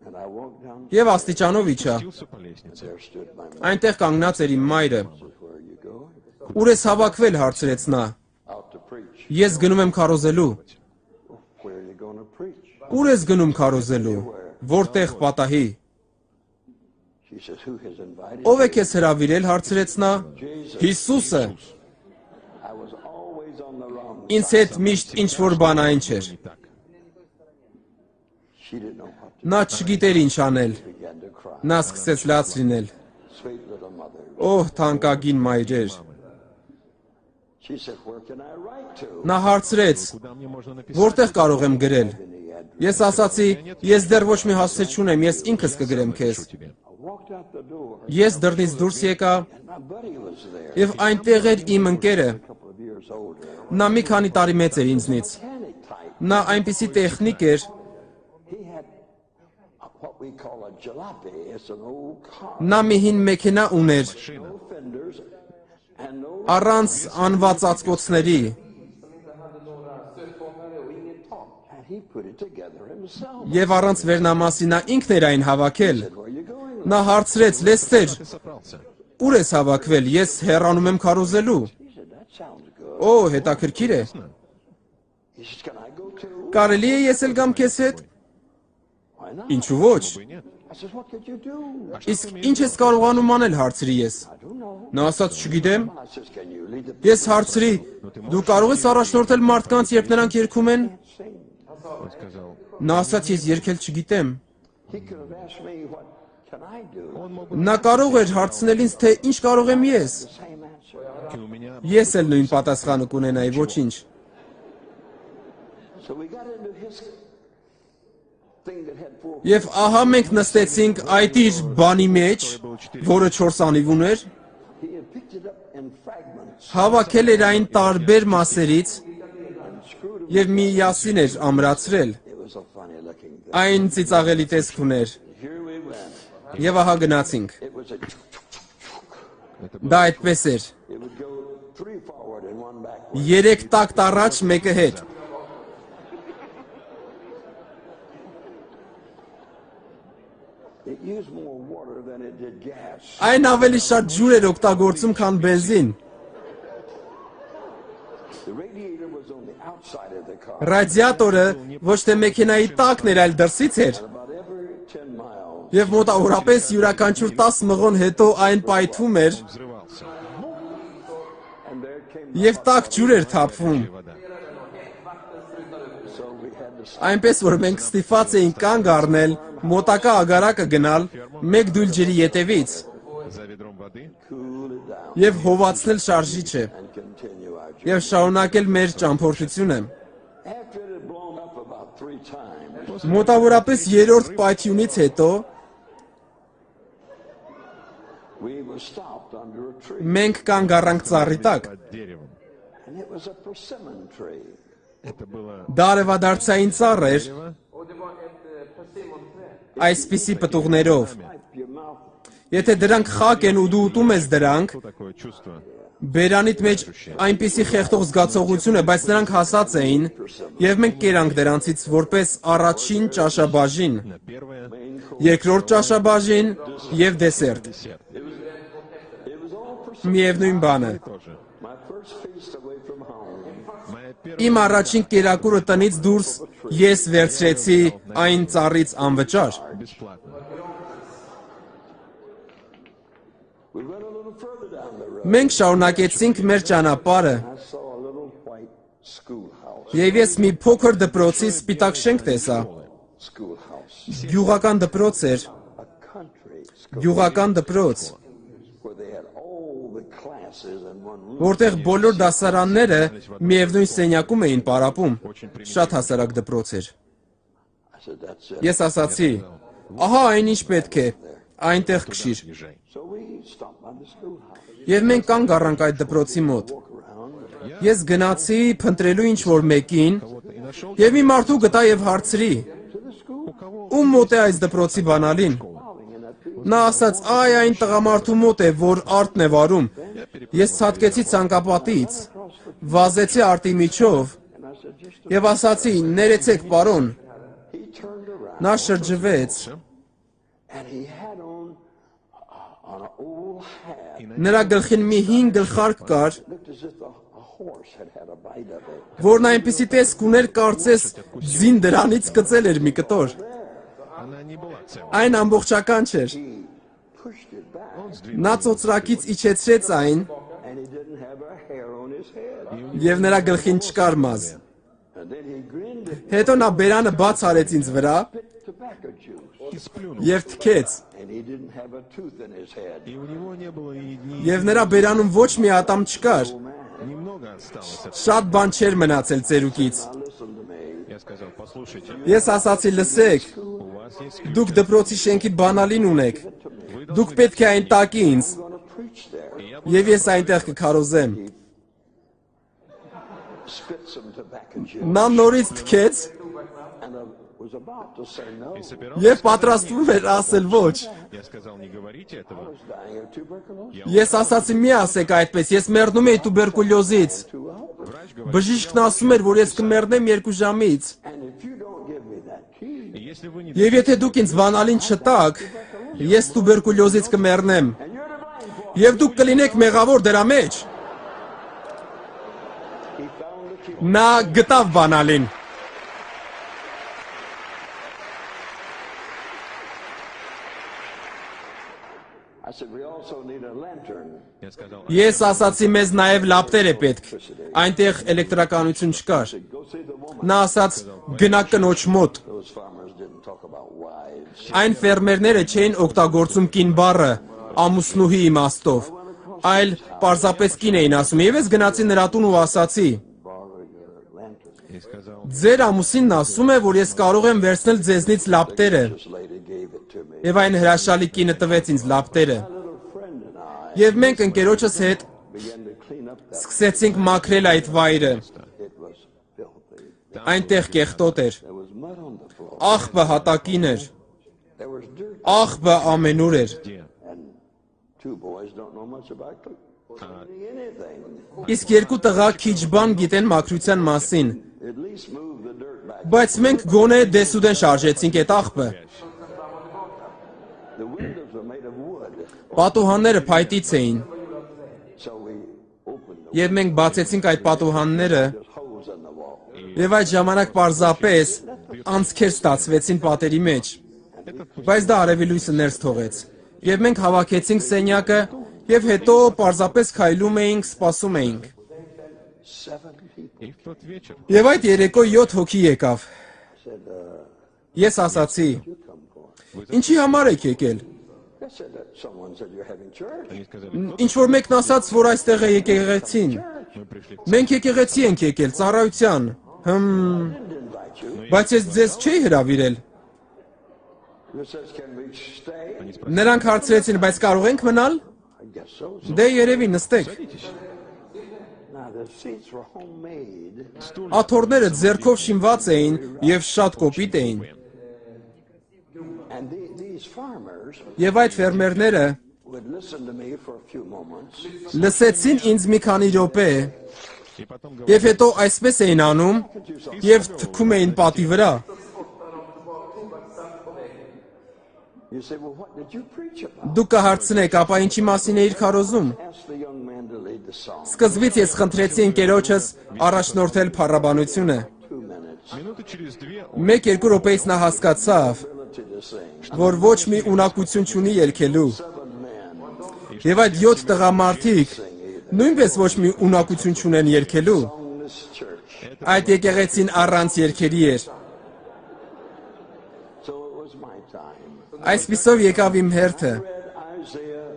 And I walked down. Եվ աստիճանով իջա։ Спустился по лестнице. There stood my mother. Այնտեղ կանգնած էր իմ մայրը։ Where are you going? Ուր ես հավաքվել, հարցրեց նա։ Out to preach. Ես գնում եմ քարոզելու։ Where are you going to preach? Ուր ես գնում քարոզելու։ Որտեղ պատահի։ She says, who has invited Ով է you? քեզ հրավիրել, հարցրեց նա։ Հիսուսը։ I was always on the wrong Ինձ side. հետ միշտ ինչ-որ բանային չէր։ Не так. She didn't know what to Նա չգիտեր ինչ անել։ do. Began to cry. Նա սկսեց լաց լինել։ Sweet little mother. Օհ, թանկագին մայրեր։ She said, where can I write to? Նա հարցրեց. Куда мне можно написать? Որտեղ կարող եմ grել։ In the address. Ես ասացի, ես դեռ ոչ մի հասցե չունեմ, ես ինքս կգրեմ քեզ։ Напишу тебе. I walked out the door. Ես դռնից դուրս եկա And my buddy was there. եւ այնտեղ էր իմ ընկերը։ A couple of years older. Նա մի քանի տարի մեծ էր ինձնից։ Mechanic type. Նա այնպիսի տեխնիկ էր, He had what we call a jalopy. It's an old car. նա մի հին մեքենա ուներ, No fenders and no. առանց անված ածկոցների, And he put it together himself. եւ առանց վերնամասի նա ինքն էր այն հավաքել։ Where are you going? Նա հարցրեց. Լեստեր, Ты собрался? ուր ես հավաքվել։ Ես հեռանում եմ քարոզելու։ He said, that sounds good. Օ, հետաքրքիր է։ He says, can I go too? Կարելի է ես էլ գամ քեզ հետ։ Why not? Ինչու ոչ։ Бы и нет. I said, what could you do? Իսկ ինչ ես կարողանում անել, հարցրի ես։ I don't know. Նա ասաց, չգիտեմ։ I says, can you lead the Ես հարցրի. Դու կարող ես առաջնորդել մարդկանց, երբ նրանք երգում են։ sing? Он сказал, Նա ասաց, ես երգել չգիտեմ։ He could have asked me, what can I do? он мог бы Նա կարող էր հարցնել ինձ, թե ինչ կարող եմ ես։ The same answer. у меня. Ես էլ նույն պատասխանը կունենայի, ոչինչ։ So we got into his thing that had four. Եվ ահա մենք նստեցինք այդ իր բանի մեջ, որը 4 անիվ ուներ, He had picked it up in fragments հավաքել էր այն տարբեր մասերից and screwed them. եւ միասին էր ամրացրել։ It was a funny looking thing. Այն ծիծաղելի տեսք ուներ։ Here we went. Եվ ահա գնացինք։ It was a. Դա այդպես էր։ It would go 3 forward and 1 backward. 3 տակտ առաջ, մեկը հետ։ It used more water than it did gas. Այն ավելի շատ ջուր էր օգտագործում, քան բենզին։ The radiator was on the outside of the car. Ռադիատորը ոչ թե մեքենայի տակն էր, այլ դրսից էր։ About every 10 miles. Եվ մոտավորապես յուրաքանչյուր 10 մղոն հետո այն պայթում էր Взрывался. And there came եւ տաք ջուր էր թափվում։ Вода. so we had to Այնպես որ մենք ստիպված էինք կանգ առնել, մոտակա ագարակը գնալ, մեկ դույլ ջրի ետևից За ведром воды. cool it down եւ հովացնել շարժիչը and continue our journey. եւ շարունակել մեր ճամփորդությունը։ After it had blown up about 3 times, Մոտավորապես 3-րդ պայթյունից հետո we were stopped under a tree. մենք կանգ առանք ծառի տակ։ Под деревом. And it was a persimmon tree. Это было Դա արևադարձային ծառ էր, дерево. այսպիսի պտուղներով։ Wipe your mouth. Եթե դրանք խակ են ու դու ուտում ես դրանք, Что такое чувство? բերանիդ մեջ այնպիսի խեղդող զգացողություն է, բայց նրանք հասած էին եւ մենք կերանք դրանցից որպես առաջին ճաշաբաժին, На первое երկրորդ ճաշաբաժին եւ դեսերտ։ десерт. It was all persimmon. Միևնույն բանը։ Тоже. My first feast away from home. Моя Իմ первая առաջին կերակուրը տնից դուրս ես վերցրեցի այն ծառից անվճար։ бесплатно. We went a little further down the road. Մենք շարունակեցինք մեր ճանապարհը I saw a little white schoolhouse. եւ ես մի փոքր դպրոցի սպիտակ շենք տեսա։ Schoolhouse. Գյուղական դպրոց էր, A country school գյուղական դպրոց, where they had all the classes in one room. որտեղ բոլոր դասարանները միևնույն սենյակում էին պարապում։ Շատ հասարակ դպրոց էր։ I said, that's it. Ես ասացի. Ահա այն ինչ պետք է, այնտեղ քշիր։ Езжай. So we stopped by the schoolhouse. Եւ մենք կանգ առանք այդ դպրոցի մոտ։ Walk around. Ես գնացի փնտրելու ինչ-որ մեկին Вот и нашел եւ մի մարդու գտա եւ հարցրի. To the school. Ում մոտ է այս դպրոցի բանալին։ Plowing in that field. Նա ասաց, այ այն տղամարդու մոտ է, որ արտն է վարում։ Ես ցատկեցի ցանկապատից, վազեցի արտի միջով եւ ասացի, ներեցեք, պարոն։ He turned around Նա շրջվեց, and he had on an old hat. նրա գլխին մի հին գլխարկ կար, Looked as if a horse had a bite of it. որն այնպիսի տեսք ուներ, կարծես ձին դրանից կծել էր մի կտոր։ Она не была целой. Այն ամբողջական չէր։ He pushed it back, Он сдвинул. Նա ծոծրակից իջեցրեց այն and he didn't have a hair on his head. եւ նրա գլխին չկար մազ։ And then he grinned at Հետո նա բերանը բաց արեց ինձ վրա tobacco juice, И сплюнул. եւ թքեց։ and he didn't have a tooth in his head. И у него не было ни Եվ նրա բերանում ոչ մի ատամ չկար։ немного осталось от... Շատ բան չէր մնացել ծերուկից։ Now listen to me. Я сказал, послушайте, Ես ասացի, լսեք, у вас есть դուք դպրոցի շենքի բանալին ունեք։ Դուք պետք է այն տակի ինձ, I'm going to preach there. եւ ես այնտեղ կքարոզեմ։ Spit some tobacco juice. Նա նորից թքեց And I was about to say no. и собирался եւ сказать պատրաստվում էր ասել ոչ։ «нет». Я сказал, не говорите I этого. was dying of tuberculosis. Ես ասացի, մի ասեք այդպես, ես մեռնում էի տուբերկուլյոզից։ 2 hours. Врач говорит, Բժիշկն ասում էր, որ ես կմեռնեմ 2 ժամից։ And if you don't give me that key, если вы не Եվ եթե դուք ինձ վանալին չտաք, ես տուբերկուլյոզից կմեռնեմ։ and you're the blind boy, Եվ դուք կլինեք մեղավոր դրա մեջ։ he found the key. Նա գտավ բանալին։ I said, we also need a lantern. Я сказал, Ես ասացի, մեզ նաև լապտեր է պետք։ Այնտեղ էլեկտրականություն չկար։ Go see the woman. Նա ասաց, գնա կնոջ մոտ։ Those farmers didn't talk about wives. Այն ֆերմերները չէին օգտագործում կին բառը ամուսնուհի իմաստով, այլ պարզապես կին էին ասում։ Եվ ես գնացի նրա տուն ու ասացի. Borrow your lantern. и сказал, Ձեր ամուսինն ասում է, որ ես կարող եմ վերցնել ձեզնից լապտերը։ This lady gave it to me. Եվ այն հրաշալի կինը տվեց ինձ լապտերը։ My little friend and I Եվ մենք ընկերոջս հետ began to clean up that. սկսեցինք մաքրել այդ վայրը։ It was filthy. Այնտեղ կեղտոտ էր։ There was mud on the floor. Աղբը հատակին էր։ There was dirt. Աղբը ամենուր էր։ где? And two boys don't know much about cleaning anything. Իսկ երկու տղա քիչ բան գիտեն մաքրության մասին։ At least move the dirt back. Բայց մենք գոնե դեսուդեն շարժեցինք այդ աղբը։ The windows were made of wood. Պատուհանները փայտից էին։ So we opened the Եվ մենք բացեցինք այդ պատուհանները, there's holes in the wall. եւ այդ ժամանակ պարզապես անցքեր ստացվեցին պատերի մեջ։ Բայց դա արևի լույսը ներս թողեց։ Եվ մենք հավաքեցինք սենյակը, եւ հետո պարզապես քայլում էինք, սպասում էինք։ 7 people И в тот вечер Եվ այդ երեկո 7 հոգի եկավ։ said, Ես ասացի. you come for? Ինչի համար եք եկել։ They said that someone said you're having church. они сказали, Ինչ որ մեկն ասաց, որ այստեղ է եկեղեցին։ мы пришли к Մենք եկեղեցի ենք եկել, ծառայության։ Didn't invite you. Բայց ես ձեզ չէի հրավիրել։ Who says can we stay? Նրանք հարցրեցին, բայց կարող ենք մնալ։ I guess so. Դե երևի նստեք։ Now the seats were homemade. Աթոռները ձեռքով շինված էին եւ շատ կոպիտ էին։ And these farmers Եվ այդ ֆերմերները would listen to me for a few moments. լսեցին ինձ մի քանի րոպե И потом говорят, եւ հետո այսպես էին անում եւ թքում էին պատի վրա։ You say, well, what did you preach about? Դուք կհարցնեք, ապա ինչի մասին էիր քարոզում։ Ask the young man to lead the song. Սկզբից ես խնդրեցի ընկերոջս առաջնորդել փառաբանությունը։ 2 minutes. минуты через две он 1-2 րոպեից նա հասկացավ, Ability to sing. որ ոչ մի ունակություն չունի երգելու։ 7 men Եվ այդ 7 տղամարդիկ նույնպես ոչ մի ունակություն չունեն երգելու։ on this church. Այդ եկեղեցին առանց երգերի էր։ So it was my time. Այսպիսով եկավ իմ հերթը։ Read Isaiah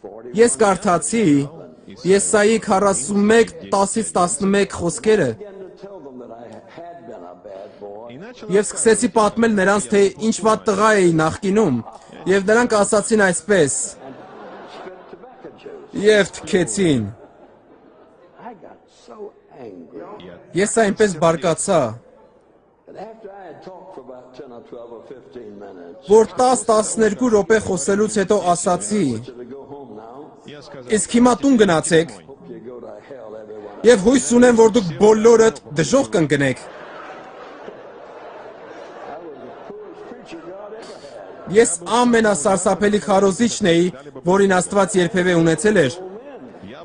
40. Ես կարդացի Եսայի 41:10-ից 11 խոսքերը Began to tell them that I had been a bad boy. и начал եւ սկսեցի պատմել նրանց, թե ինչ վատ տղա էի նախկինում, եւ նրանք ասացին այսպես. Spit tobacco juice. Եվ թքեցին։ I got so angry. Ես այնպես բարկացա, And after I had talked for about 10 or 12 or 15 minutes, որ 10-12 րոպե խոսելուց հետո ասացի. to go home now, Я сказал, Իսկ հիմա տուն գնացեք hope you go to hell, everyone. եւ հույս ունեմ, որ դուք բոլորդ դժոխք կընկնեք։ I was the poorest preacher God ever had. Ես ամենասարսափելի քարոզիչն էի, որին Աստված երբևէ ունեցել էր։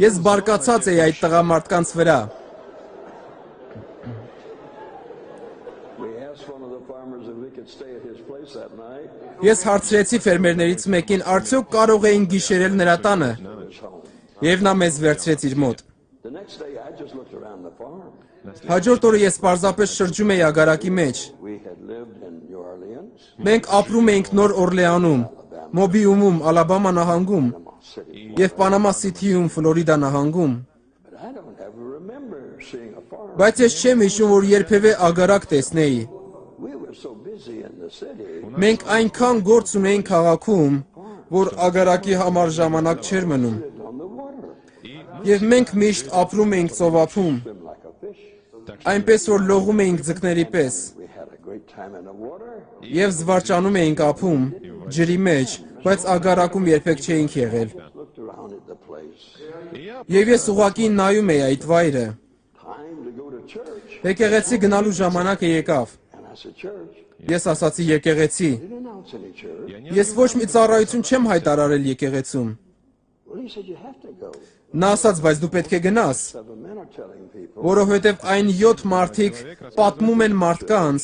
Ես բարկացած էի այդ տղամարդկանց վրա։ We asked one of the farmers if we could stay at his place that night. Ես հարցրեցի ֆերմերներից մեկին, արդյոք կարող էին գիշերել նրա տանը, It was home. եւ նա մեզ վերցրեց իր մոտ։ The next day, I just looked around the farm. Հաջորդ օրը ես պարզապես շրջում էի ագարակի մեջ։ We had lived in New Orleans, Մենք ապրում էինք Նոր Օրլեանում, Մոբիումում, Ալաբամա նահանգում city, եւ Պանամա Սիթիում, Ֆլորիդա նահանգում։ but I don't ever remember seeing a farm. Բայց ես չեմ հիշում, որ երբևէ ագարակ տեսնեի։ We were so busy in the city. Մենք այնքան գործ ունեինք քաղաքում, որ ագարակի համար ժամանակ չէր մնում։ Lived on the water, Եվ մենք միշտ ապրում էինք ծովափում, swim like a fish. այնպես որ լողում էինք ձկների պես, We had a great time in the water. եւ զվարճանում էինք ափում, ջրի մեջ, բայց ագարակում երբեք չէինք եղել։ Looked around at the place. Եւ ես ուղղակի նայում էի այդ վայրը։ Time to go to church. Եկեղեցի գնալու ժամանակը եկավ։ And I said, church. Ես ասացի եկեղեցի։ Didn't announce any church. Ես ոչ մի ծառայություն չեմ հայտարարել եկեղեցում։ Well, he said, you have to go. Նա ասաց, բայց դու պետք է գնաս, 7 men are telling people. որովհետև այն 7 մարդիկ պատմում են մարդկանց,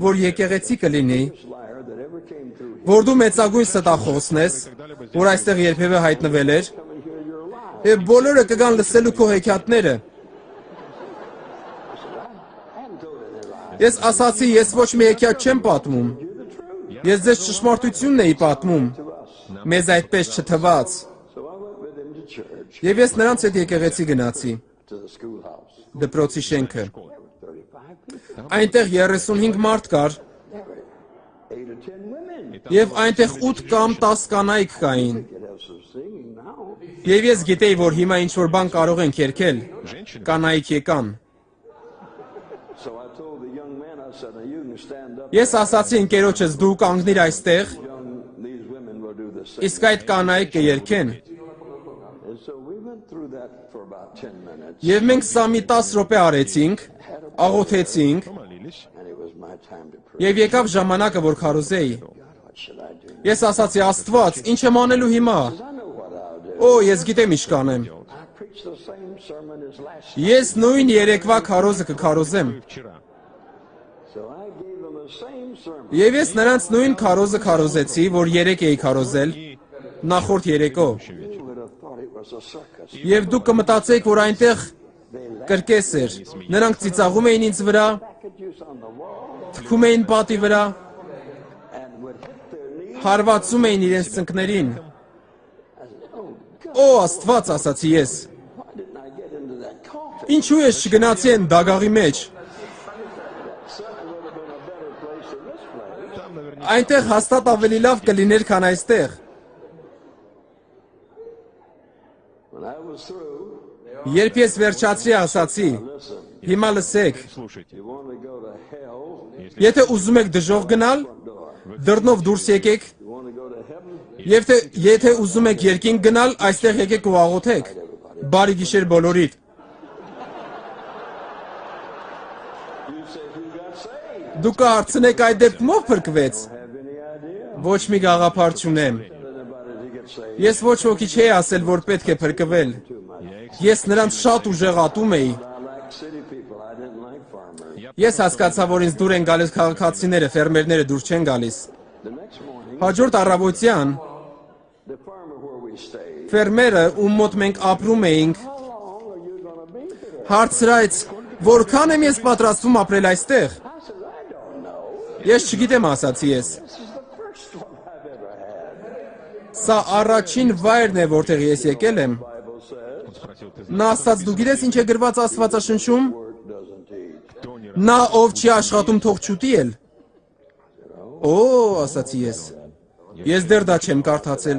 որ եկեղեցի կլինի, This liar that ever came through here. որ դու մեծագույն ստախոսն ես, որ այստեղ երբևէ հայտնվել էր, Come and hear your lie. եւ բոլորը կգան լսելու քո հեքիաթները։ I hadn't told any lie. Ես ասացի, ես ոչ մի հեքիաթ չեմ պատմում։ Ես ձեզ ճշմարտությունն էի պատմում։ Մեզ այդպես չթվաց։ So I went with him to church, Եվ ես նրանց հետ եկեղեցի գնացի, to the schoolhouse. դպրոցի շենքը։ There were 35 people. Այնտեղ 35 մարդ կար, There were 8 or 10 women. եւ այնտեղ 8 կամ 10 կանայք կային։ We could have some singing now. Եվ ես գիտեի, որ հիմա ինչ-որ բան կարող ենք երգել։ Կանայք եկան։ So I told the young man, I said, now you can stand up. Ես ասացի ընկերոջս, դու կանգնիր այստեղ, These women will do the same. իսկ այդ կանայք կերգեն։ And so we went through that for about 10 minutes. Եվ մենք սա մի 10 րոպե արեցինք, աղոթեցինք, Молились. And it was my time to pray. եւ եկավ ժամանակը, որ քարոզեի։ God, what should I do? Ես ասացի, Աստված, ինչ եմ անելու հիմա։ I know what I'll do. Օ, ես գիտեմ ինչ կանեմ։ I preached the same sermon as last night. Ես նույն երեկվա քարոզը կքարոզեմ։ Вчера. So I gave them the same sermon. Եվ ես նրանց նույն քարոզը քարոզեցի, որ երեք էի քարոզել, նախորդ երեկո։ You would have thought it was a circus. Եվ դուք կմտածեիք, որ այնտեղ կրկես էր։ Նրանք ծիծաղում էին ինձ վրա, Packages on the wall թքում էին պատի վրա, and would hit their knees. հարվածում էին իրենց ծնկներին։ I said, oh, God, Օ, Աստված, ասացի ես։ why didn't I get into that coffin? Ինչու ես չգնացի այն դագաղի մեջ։ Certainly would have been a better place than this place. Там наверняка Այնտեղ հաստատ ավելի լավ կլիներ, քան այստեղ։ When I was through, Երբ ես վերջացրի, ասացի. listen, Հիմա լսեք, слушайте. you want to go to hell, եթե ուզում եք դժոխք գնալ, դռնով դուրս եկեք, you want to go to heaven, եւ եթե ուզում եք երկինք գնալ, այստեղ եկեք ու աղոթեք։ Բարի գիշեր բոլորիդ։ you say, who got saved? Դուք կհարցնեք այդ դեպքում ով փրկվեց։ Have any idea? Ոչ մի գաղափար չունեմ։ Anybody to get saved? Ես ոչ ոքի չէի ասել, որ պետք է փրկվել։ Ես նրանց շատ ուժեղ ատում էի։ I like city people. I didn't like farmers. Ես հասկացա, որ ինձ դուր են գալիս քաղաքացիները, ֆերմերները դուր չեն գալիս։ The next morning, Հաջորդ առավոտյան the farmer where we stayed, ֆերմերը, ում մոտ մենք ապրում էինք, how long are you going to be here? հարցրեց, որքան եմ ես պատրաստվում ապրել այստեղ։ I said, I don't know. Ես չգիտեմ, ասացի ես։ This is the first one I've ever had. Սա առաջին վայրն է, որտեղ ես եկել եմ։ Bible says, Спросил, ты Նա ասաց, դու գիտես ինչ է գրված Աստվածաշնչում։ work doesn't eat. кто не Նա ով չի աշխատում, թող չուտի էլ։ Օ, ասացի ես։ Ես դեռ դա չեմ կարդացել։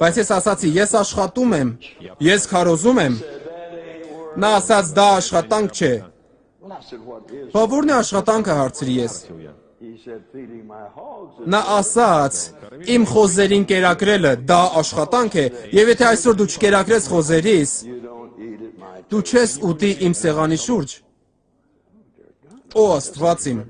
Բայց ես ասացի, ես աշխատում եմ։ Ես քարոզում եմ։ Նա ասաց, դա աշխատանք չէ։ I said, what is? Բա ո՞րն է աշխատանքը, հարցրի ես։ He said, feeding my hogs. Նա ասաց. Իմ խոզերին կերակրելը դա աշխատանք է, եւ եթե այսօր դու չկերակրես խոզերիս, You don't eat at my դու չես ուտի իմ սեղանի շուրջ։ Օ Աստված իմ։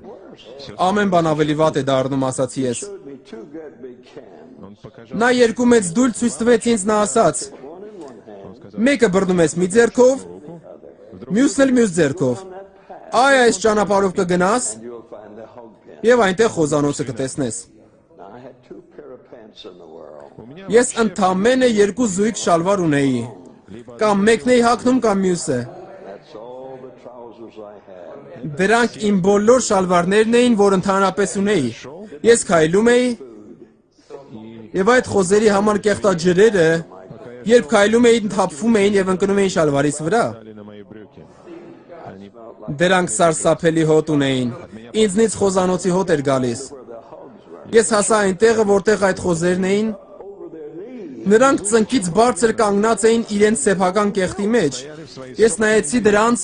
Ամեն բան ավելի վատ է դառնում, ասացի ես։ Showed me two good big cans. Он показал, Նա երկու մեծ դույլ ցույց տվեց ինձ, նա ասաց. One in one hand. Մեկը բռնում ես մի ձեռքով, մյուսն էլ մյուս ձեռքով։ Այ այս ճանապարհով կգնաս You'll find the hog pen. եւ այնտեղ խոզանոցը կտեսնես։ Now, I had two pair of pants in the world. у меня Ես ընդամենը երկու զույգ շալվար ունեի։ Կամ մեկն էի հագնում, կամ մյուսը։ That's all the trousers I had. Դրանք իմ բոլոր շալվարներն էին, որ ընդհանրապես ունեի։ Ես քայլում էի, եւ այդ խոզերի համար կեղտաջրերը, երբ քայլում էին, թափվում էին եւ ընկնում էին շալվարիս վրա։ дали на мои брюки. Они Դրանք սարսափելի հոտ ունեին։ Ինձնից խոզանոցի հոտ էր գալիս։ Ես հասա այնտեղը, որտեղ այդ խոզերն էին։ Նրանք ծնկից բարձր կանգնած էին իրենց սեփական կեղտի մեջ։ Ես նայեցի դրանց,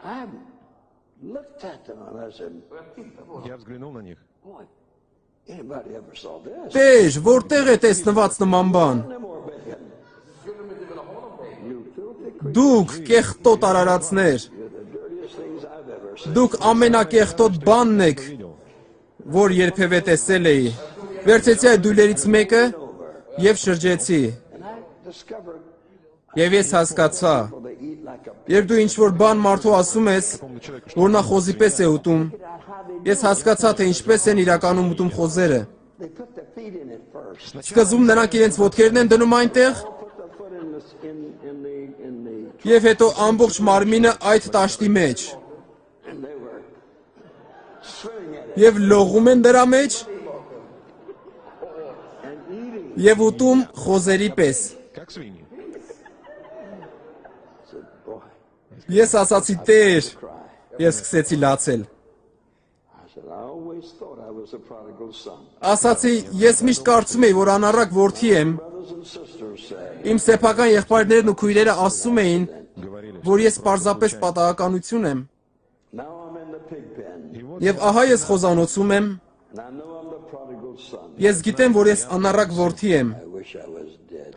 I looked at them and I said, Я взглянул на них. boy, anybody ever saw this? Տեր, որտեղ է տեսնված նման բան։ No more bacon. You filthy Դուք կեղտոտ արարածներ, You're the dirtiest things I've ever seen. դուք ամենակեղտոտ բանն եք, որ երբևէ տեսել էի։ Վերցեցի այդ դույլերից մեկը եւ շրջեցի։ And I discovered Եվ ես հասկացա, they eat like a երբ դու ինչ-որ բան մարդու ասում ես, որ նա խոզի պես է ուտում, ես հասկացա, թե ինչպես են իրականում ուտում խոզերը։ they put their feet in it first. Սկզբում նրանք իրենց ոտքերն են դնում այնտեղ, Put their foot in the եւ հետո ամբողջ մարմինը այդ տաշտի մեջ, and they were swimming at it եւ լողում են դրա մեջ and eating. եւ ուտում խոզերի պես։ Как свиньи. I said, boy, Ես ասացի Տեր, cry. ես սկսեցի լացել։ I said, I always thought I was a prodigal son. Ասացի, ես միշտ կարծում էի, որ անառակ որդի եմ, Brothers and sisters said, իմ սեփական եղբայրներն ու քույրերը ասում էին, Говорили, որ ես պարզապես պատահականություն եմ։ now I'm in the pig pen Եվ ահա ես խոզանոցում եմ, and I know I'm the prodigal son. ես գիտեմ, որ ես անառակ որդի եմ։ I wish I was dead.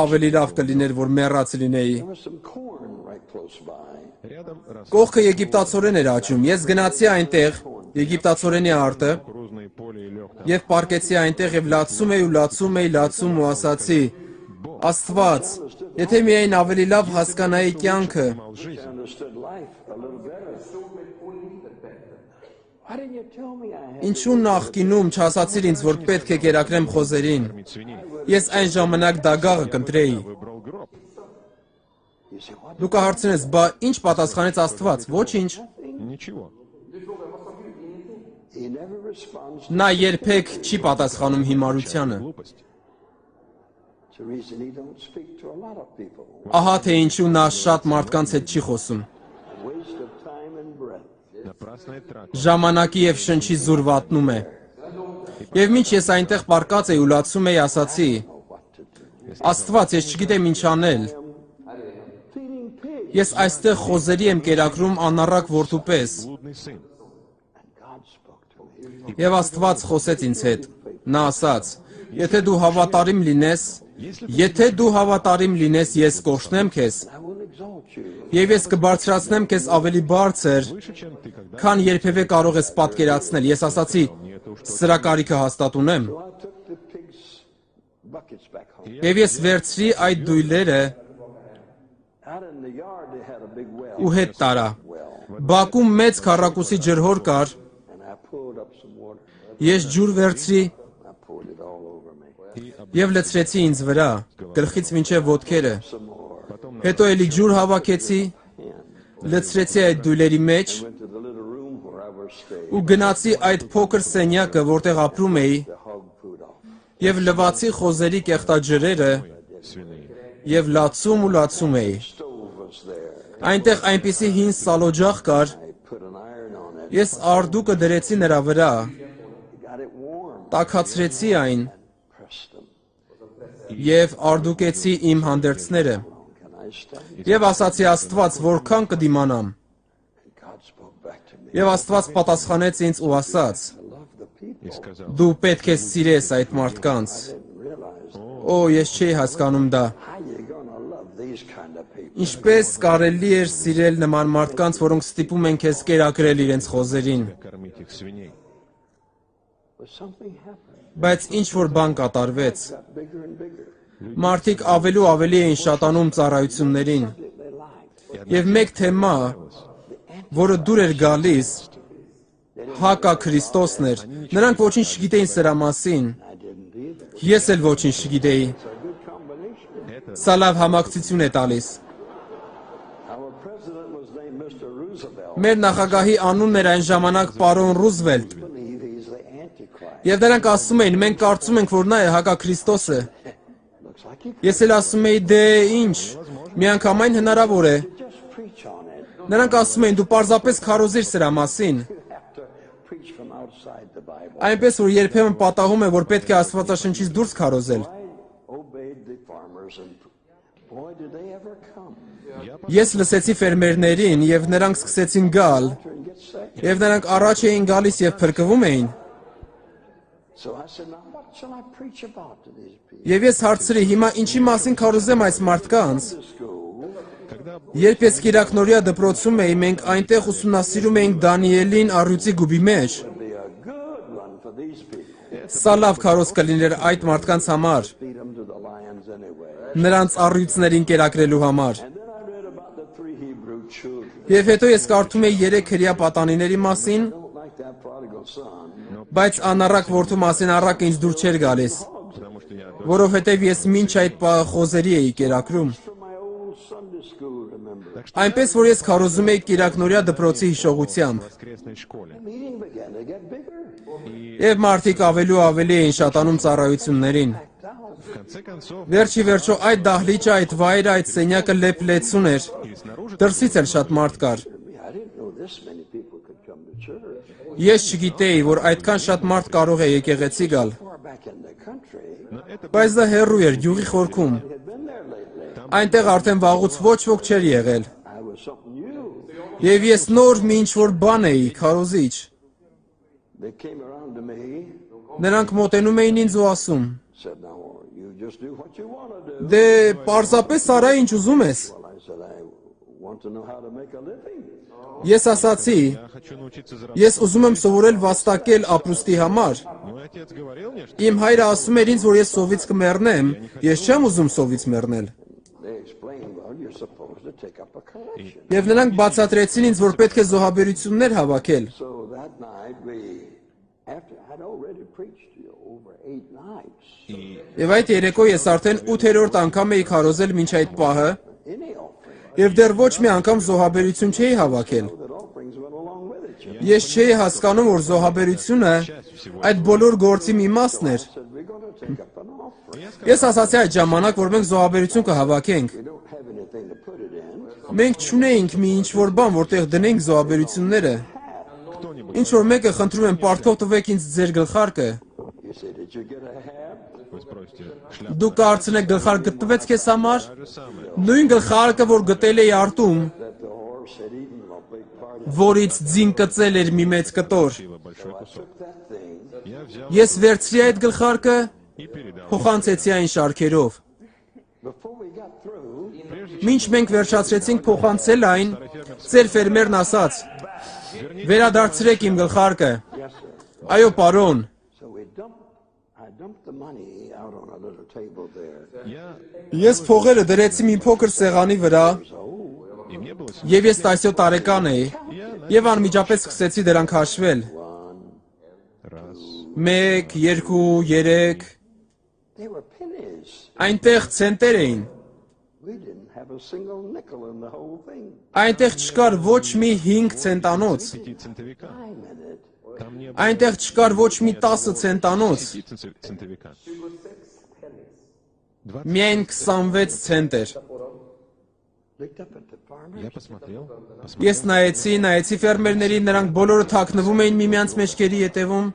Ավելի լավ կլիներ, որ մեռած լինեի։ There was some corn right close by. рядом рос Կողքը եգիպտացորեն էր աճում։ Ես գնացի այնտեղ, եգիպտացորենի արտը, кукурузные поле и лег там. եւ պարկեցի այնտեղ եւ լացում էի ու լացում էի, լացում ու ասացի. Աստված, եթե միայն ավելի լավ հասկանայի կյանքը, Мал жизнь. I understood life a little better. Why didn't you tell me I had? ինչու նախկինում չասացիր ինձ, որ պետք է կերակրեմ խոզերին։ Кормить свиней. Ես այն ժամանակ դագաղը կընտրեի։ Выбрал гроб. You say, what? Դու կհարցնես, բա ինչ պատասխանեց Աստված։ Ոչինչ։ Ничего. He never responds. Նա երբեք չի պատասխանում հիմարությանը։ Глупость. It's the reason he don't speak to a lot of people. Ահա թե ինչու նա շատ մարդկանց հետ չի խոսում։ A waste of time and breath. Напрасная трата. Ժամանակի եւ շնչի զուրվատնում է։ Եվ մինչ ես այնտեղ պարկած էի ու լացում էի, ասացի. Oh, what to do? Աստված, ես չգիտեմ ինչ անել։ Feeding pigs. Ես այստեղ խոզերի եմ կերակրում անառակ որդու պես։ Блудный сын. And God spoke to me. Եվ Աստված խոսեց ինձ հետ։ Նա ասաց. Եթե դու հավատարիմ լինես, ես կօրհնեմ քեզ, I will exalt you. եւ ես կբարձրացնեմ քեզ ավելի բարձր, Выше, чем ты когда. քան երբևէ կարող ես պատկերացնել։ Ես ասացի. Սրա կարիքը հաստատ ունեմ։ So I took the pigs' buckets back home. Եվ ես վերցրի այդ դույլերը Out in the yard they had a big well. ու հետ տարա։ Well, Բակում մեծ քառակուսի ջրհոր կար, and I pulled up some water. ես ջուր վերցրի I poured it all over me. եւ լցրեցի ինձ վրա, գլխից մինչեւ ոտքերը։ Some more. Հետո էլի ջուր հավաքեցի, լցրեցի այդ դույլերի մեջ Went to the little room where I was staying. ու գնացի այդ փոքր սենյակը, որտեղ ապրում էի, The hog food off. եւ լվացի խոզերի կեղտաջրերը Свиные. եւ լացում ու լացում էի։ Stove was there. Այնտեղ այնպիսի հին սալօջախ կար, I put an iron on it. ես արդուկը դրեցի նրա վրա, Got it warm. տաքացրեցի այն Pressed them. եւ արդուկեցի իմ հանդերձները։ Can I stand? Եվ ասացի Աստված, որքան կդիմանամ։ And God spoke back to me. Եվ Աստված պատասխանեց ինձ ու ասաց. I love the people. И сказал, Դու պետք է սիրես այդ մարդկանց։ Didn't realize Օ, ես չէի հասկանում դա։ how you gonna love these kind of people. Ինչպես կարելի էր սիրել նման մարդկանց, որոնք ստիպում են քեզ կերակրել իրենց խոզերին։ кормить их свиней. But something happened. Բայց ինչ որ բան կատարվեց։ Got bigger and bigger. Մարդիկ ավելի ու ավելի էին շատանում ծառայություններին։ They liked. Եվ մեկ թեմա, որը դուր էր գալիս, հակա Քրիստոսն էր։ Նրանք ոչինչ չգիտեին սրա մասին։ I didn't either. Ես էլ ոչինչ չգիտեի։ It's a good combination. Սա լավ համակցություն է տալիս։ Our president was named Mr. Roosevelt. Մեր նախագահի անունն էր այն ժամանակ պարոն Ռուզվելտ։ I believe he's the Antichrist. Եվ նրանք ասում էին, մենք կարծում ենք, որ նա է հակա Քրիստոսը։ Looks like he Ես էլ ասում էի, դե ինչ, միանգամայն հնարավոր է։ could just preach on it. Նրանք ասում էին, դու պարզապես քարոզիր սրա մասին։ You have to preach from outside the Bible. Այնպես որ երբեմն պատահում է, որ պետք է Աստվածաշնչից դուրս քարոզել։ I obeyed the farmers and boy did they ever come. Ես լսեցի ֆերմերներին եւ նրանք սկսեցին գալ, And get sick. եւ նրանք առաջ էին գալիս եւ փրկվում էին։ So I said, now what shall I preach about to these people? Եվ ես հարցրի, հիմա ինչի մասին քարոզեմ այս մարդկանց։ To school. Когда Երբ ես Կիրակնորիա դպրոցում էի, մենք այնտեղ ուսումնասիրում էինք Դանիելին առյուծի գուբի մեջ։ It'd be a good one for these people. Սա լավ քարոզ կլիներ այդ մարդկանց համար, Feed them to the lions anyway. նրանց առյուծներին կերակրելու համար։ And then I read about the 3 Hebrew children. Եվ հետո ես կարդում էի 3 հրեա պատանիների մասին, Don't like that prodigal son. բայց անառակ որդու մասին առակ ինձ դուր չէր գալիս, потому что я որովհետև ես մինչ այդ պահը խոզերի էի կերակրում։ From my old Sunday school, remember. Այնպես որ ես քարոզում էի Կիրակնորիա դպրոցի հիշողությամբ, воскресной школе. Meeting began to get bigger. եւ մարդիկ ավելի ու ավելի էին շատանում ծառայություններին։ В конце концов, Վերջի վերջո այդ դահլիճը, այդ վայրը, այդ սենյակը լեփլեցուն էր։ и снаружи Դրսից էլ շատ մարդ կար։ I didn't know this many people could come to church. Ես չգիտեի, որ այդքան շատ մարդ կարող է եկեղեցի գալ, Far back in the country, բայց դա հեռու էր գյուղի խորքում։ had been there lately. Այնտեղ արդեն վաղուց ոչ ոք չէր եղել։ I was something new. Եվ ես նոր մի ինչ-որ բան էի, քարոզիչ։ They came around to me, Նրանք մոտենում էին ինձ ու ասում. said, now you just do what you want to do. Դե պարզապես արա ինչ ուզում ես։ Well, I said, I want to know how to make a living. Ես ասացի, я хочу научиться заработать. ես ուզում եմ սովորել վաստակել ապրուստի համար։ Мой отец говорил мне, что Իմ հայրը ասում էր ինձ, որ ես սովից կմեռնեմ, ես չեմ ուզում սովից մեռնել։ They explained, well, you're supposed to take up a collection. Եվ նրանք բացատրեցին ինձ, որ պետք է զոհաբերություններ հավաքել։ So that night, after I'd already preached to you over 8 nights, Եվ այդ երեկո ես արդեն 8-րդ անգամ էի քարոզել մինչ այդ պահը, any offering, եւ դեռ ոչ մի անգամ զոհաբերություն չէի հավաքել։ that offerings went along with it. You Ես չէի հասկանում, որ զոհաբերությունը այդ բոլոր գործի մի մասն էր։ said, we're going to take up an offering. Ես ասացի այդ ժամանակ, որ մենք զոհաբերություն կհավաքենք։ We don't have anything to put it in. Մենք չունեինք մի ինչ-որ բան, որտեղ դնենք զոհաբերությունները։ Ինչ որ մեկը խնդրում եմ, պարտքով տվեք ինձ ձեր գլխարկը։ You say, did you get a hat? вы спросите, шляпа Դու կարծնեք գլխարկ գտնվեց քեզ համար։ та же самое. Նույն գլխարկը, որ գտել էի արտում, That the horse had eaten a big part of. որից ձին կծել էր մի մեծ կտոր։ Пила большой кусок. Took that thing. Я взял Ես վերցրի այդ գլխարկը, и передал. փոխանցեցի այն շարքերով։ Before we got through, Մինչ մենք վերջացրեցինք փոխանցել այն, ծեր ֆերմերն ասաց. Վերադարձրեք իմ գլխարկը։ yes, sir. Այո, պարոն։ So I dumped the money out on a little table there. Я, Ես փողերը դրեցի մի փոքր սեղանի վրա, и мне было եւ ես 17 տարեկան էի, եւ անմիջապես սկսեցի դրանք հաշվել։ 1, раз, 1, 2, 3, they were pennies. այնտեղ ցենտեր էին։ We didn't have a single nickel in the whole thing. Այնտեղ չկար ոչ մի 5 ցենտանոց։ 5 центовика. I meant it. Там не было Այնտեղ չկար ոչ մի 10 ցենտանոց։ 10 центовика. Միայն 26 ցենտեր։ Looked up at the farmer. Я посмотрел, Ես նայեցի ֆերմերներին, նրանք բոլորը թաքնվում էին միմյանց մեջքերի ետևում,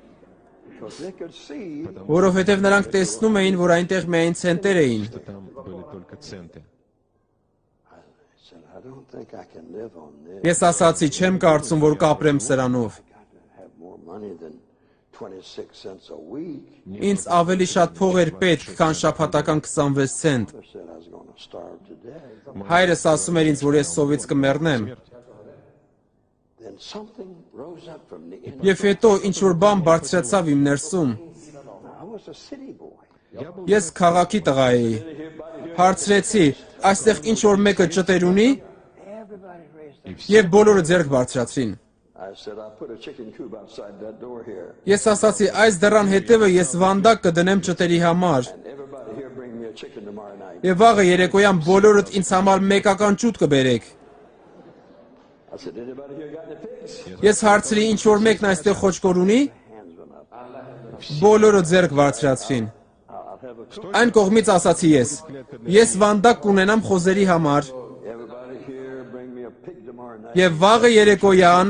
Because they could see որովհետև նրանք տեսնում էին, որ այնտեղ միայն ցենտեր էին։ что там были только центы. I said, I I don't think I can live on this. Ես ասացի, չեմ կարծում, որ կապրեմ սրանով։ I got to have more money than 26 cents a week. Ինձ ավելի շատ փող էր պետք, քան շաբաթական 26 ցենտ։ I said I was going to starve to death. Հայրս ասում էր ինձ, որ ես սովից կմեռնեմ։ Then something rose up from the inside. Եվ հետո ինչ-որ բան բարձրացավ իմ ներսում։ I was a city boy. Ես քաղաքի տղա էի։ Հարցրեցի, այստեղ ինչ-որ մեկը ճտեր ունի, Everybody raised their եւ բոլորը ձեռք բարձրացրին։ I said, I put a chicken coop outside that door here. Ես ասացի, այս դռան հետևը ես վանդակ կդնեմ ճտերի համար։ And everybody here bring me a chicken tomorrow night. Եվ վաղը երեկոյան բոլորդ ինձ համար մեկական ճուտ կբերեք։ I said, anybody here got any pigs? Ես հարցրի, ինչ-որ մեկն այստեղ խոչկոր ունի, Hands went up. բոլորը ձեռք բարձրացրին։ I'll have a cook. Այն կողմից ասացի ես վանդակ կունենամ խոզերի համար։ Everybody here bring me a pig tomorrow night. Եվ վաղը երեկոյան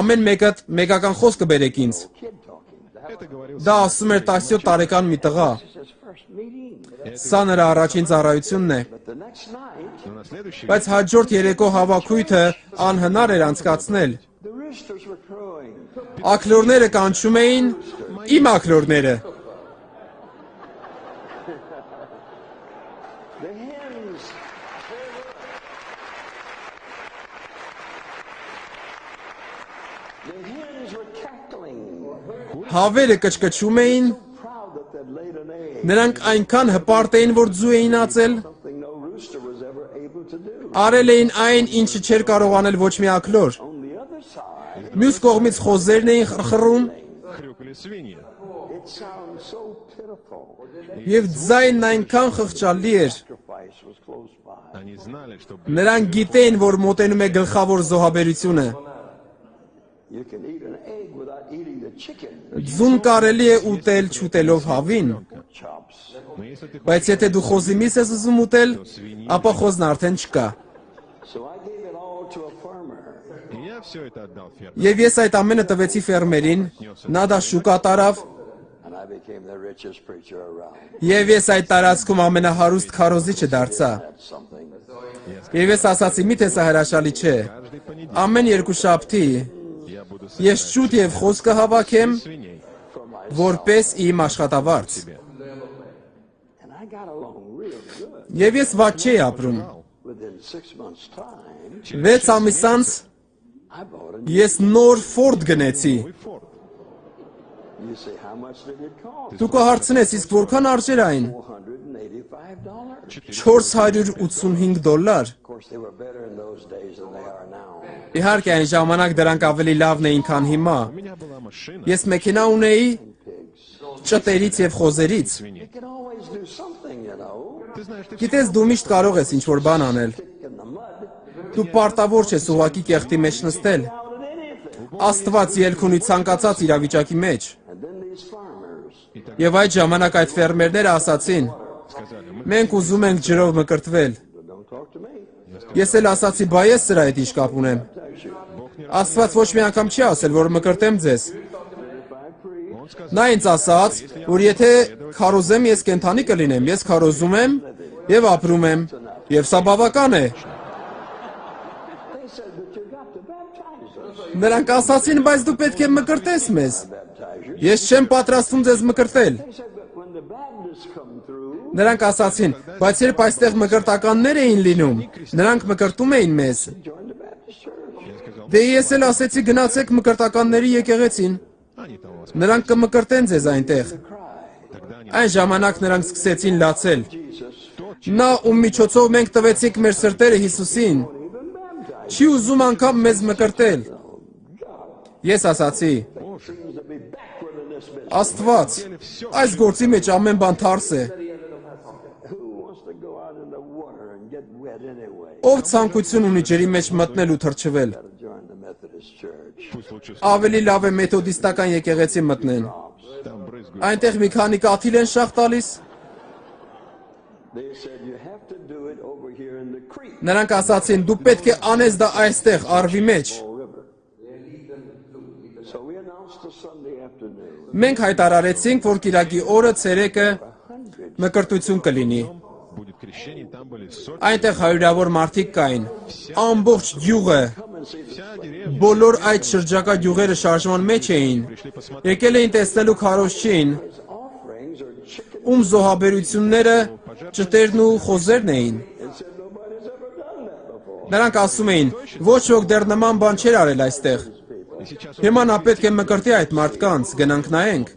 ամեն մեկդ մեկական խոսք կբերեք ինձ։ Kid talking. That Это говорил Դա ասում էր 17 տարեկան մի տղա։ was his first meeting. Սա նրա առաջին ծառայությունն է։ But the next night, на следующий Բայց հաջորդ երեկո հավաքույթը անհնար էր անցկացնել։ the roosters were crowing. Աքլորները կանչում էին իմ աքլորները։ The hens. The hens were cackling. Հավերը կչկչում էին, Proud that they'd laid an egg. նրանք այնքան հպարտ էին, որ ձու էին ածել, Something no rooster was ever able to do. արել էին այն, ինչը չէր կարող անել ոչ մի աքլոր։ On the other side, Մյուս կողմից խոզերն էին խրխռում, хрюкали свиньи. it sounds so pitiful. եւ ձայնն այնքան խղճալի էր։ Sacrifice was close by. Они знали, что Նրանք գիտեին, որ մոտենում է գլխավոր զոհաբերությունը։ You can eat an egg without eating the chicken. Ձուն կարելի է ուտել չուտելով հավին, Chops. но если ты բայց եթե դու խոզի միս ես ուզում ուտել, ապա խոզն արդեն չկա։ So I gave it all to a farmer. И я все это отдал фермеру. Եվ ես այդ ամենը տվեցի ֆերմերին, նա դա շուկա տարավ, And I became the richest preacher around. եւ ես այդ տարածքում ամենահարուստ քարոզիչը դարձա։ That's something. Եվ ես ասացի, միթե սա հրաշալի չէ։ Каждый понедельник Ամեն երկու շաբթի я буду ես ճուտ եւ խոս կհավաքեմ, свиней. որպես իմ աշխատավարձ։ And I got along real good. Եվ ես վատ չէի ապրում։ Within 6 months' time, 6 ամիս անց I bought a new. ես նոր Ford գնեցի։ Мой форт. You say, how much did it cost? Դու կհարցնես, իսկ որքան արժեր այն։ $485. $485։ Of course, they were better in those days than they are now. Իհարկե այն ժամանակ դրանք ավելի լավն էին, քան հիմա։ У меня была машина, Ես մեքենա ունեի Pigs. ճտերից եւ խոզերից։ свиней. You can always do something, you know. Ты знаешь, ты Գիտես, դու միշտ կարող ես ինչ-որ բան անել։ Stick in the mud. Դու պարտավոր չես ուղակի կեղտի մեջ նստել։ Out at anything. Աստված ելք ունի ցանկացած իրավիճակի մեջ։ And then these farmers. Եվ այդ ժամանակ այդ ֆերմերները ասացին. сказали, мы Մենք ուզում ենք ջրով մկրտվել։ Don't talk to me. Ես էլ ասացի, բա ես սրա հետ ինչ կապ ունեմ։ Աստված ոչ մի անգամ չի ասել, որ մկրտեմ ձեզ։ Նա ինձ ասաց, որ եթե քարոզեմ, ես կենթանի կլինեմ, ես քարոզում եմ եւ ապրում եմ, եւ սա բավական է։ They said, but you got to baptize us. Նրանք ասացին, բայց դու պետք է մկրտես մեզ։ Baptize you. Ես չեմ պատրաստվում ձեզ մկրտել։ They said, but when the Baptists come through, Նրանք ասացին, բայց երբ այստեղ մկրտականներ էին լինում, նրանք մկրտում էին մեզ։ join the Baptist church. Դե ես էլ ասեցի գնացեք մկրտականների եկեղեցին։ они там у вас. Նրանք կմկրտեն ձեզ այնտեղ։ Тогда они Այն ժամանակ նրանք սկսեցին լացել։ Jesus. Նա ում միջոցով մենք տվեցինք մեր սրտերը Հիսուսին, չի ուզում անգամ մեզ մկրտել։ Ես ասացի. Seems to be backward in this business. Աստված, այս գործի մեջ ամեն բան թարս է։ Who wants to go out in the water and get wet anyway? Ով ցանկություն ունի ջրի մեջ մտնել ու թրջվել։ Join the Methodist church. пусть лучше Ավելի լավ է մեթոդիստական եկեղեցի մտնեն։ там брызгают. Այնտեղ մի քանի կաթիլ են շաղ տալիս։ They said, you have to do it over here in the creek. Նրանք ասացին, դու պետք է անես դա այստեղ արվի մեջ։ River. So we announced a Sunday afternoon. Մենք հայտարարեցինք, որ Կիրակի օրը ցերեկը մկրտություն կլինի։ Будет крещении там были сотни. Այնտեղ հարյուրավոր մարդիկ կային։ Ամբողջ գյուղը, Вся деревня բոլոր այդ շրջակա գյուղերը շարժման մեջ էին։ пришли посмотреть. Եկել էին տեսնելու քարոզչին, offerings or chicken ում զոհաբերությունները ճտերն ու խոզերն էին։ and said nobody's ever done that before. Նրանք ասում էին, ոչ ոք դեռ նման բան չէր արել այստեղ։ И сейчас Հիմա նա պետք է մկրտի այդ մարդկանց, գնանք նայենք։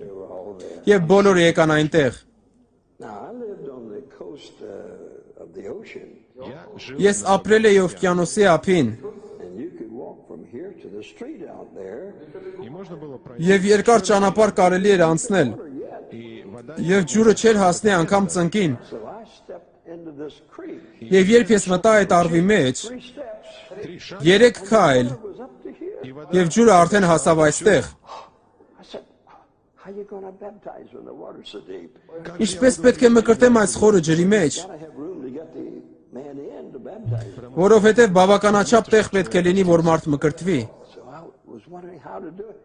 Եվ բոլորը եկան այնտեղ։ Now I lived on the coast of the ocean, я жил, Ես ապրել էի Օվկիանոսի ափին, and you could walk from here to the street out there. и можно было пройти, եւ երկար ճանապարհ կարելի էր անցնել, и вода եւ ջուրը չէր հասնի անգամ ծնկին։ So I stepped into this creek. Եվ երբ ես մտա այդ արվի մեջ, 3 steps. 3 шага, 3 քայլ, It was up to here. и вода եւ ջուրը արդեն հասավ այստեղ։ I said, how you going to baptize when the water's so deep? Ինչպես պետք է մկրտեմ այս խորը ջրի մեջ, Gotta have room to get the man in to baptize him. որովհետեւ բավականաչափ տեղ պետք է լինի, որ մարդ մկրտվի։ So I was wondering how to do it.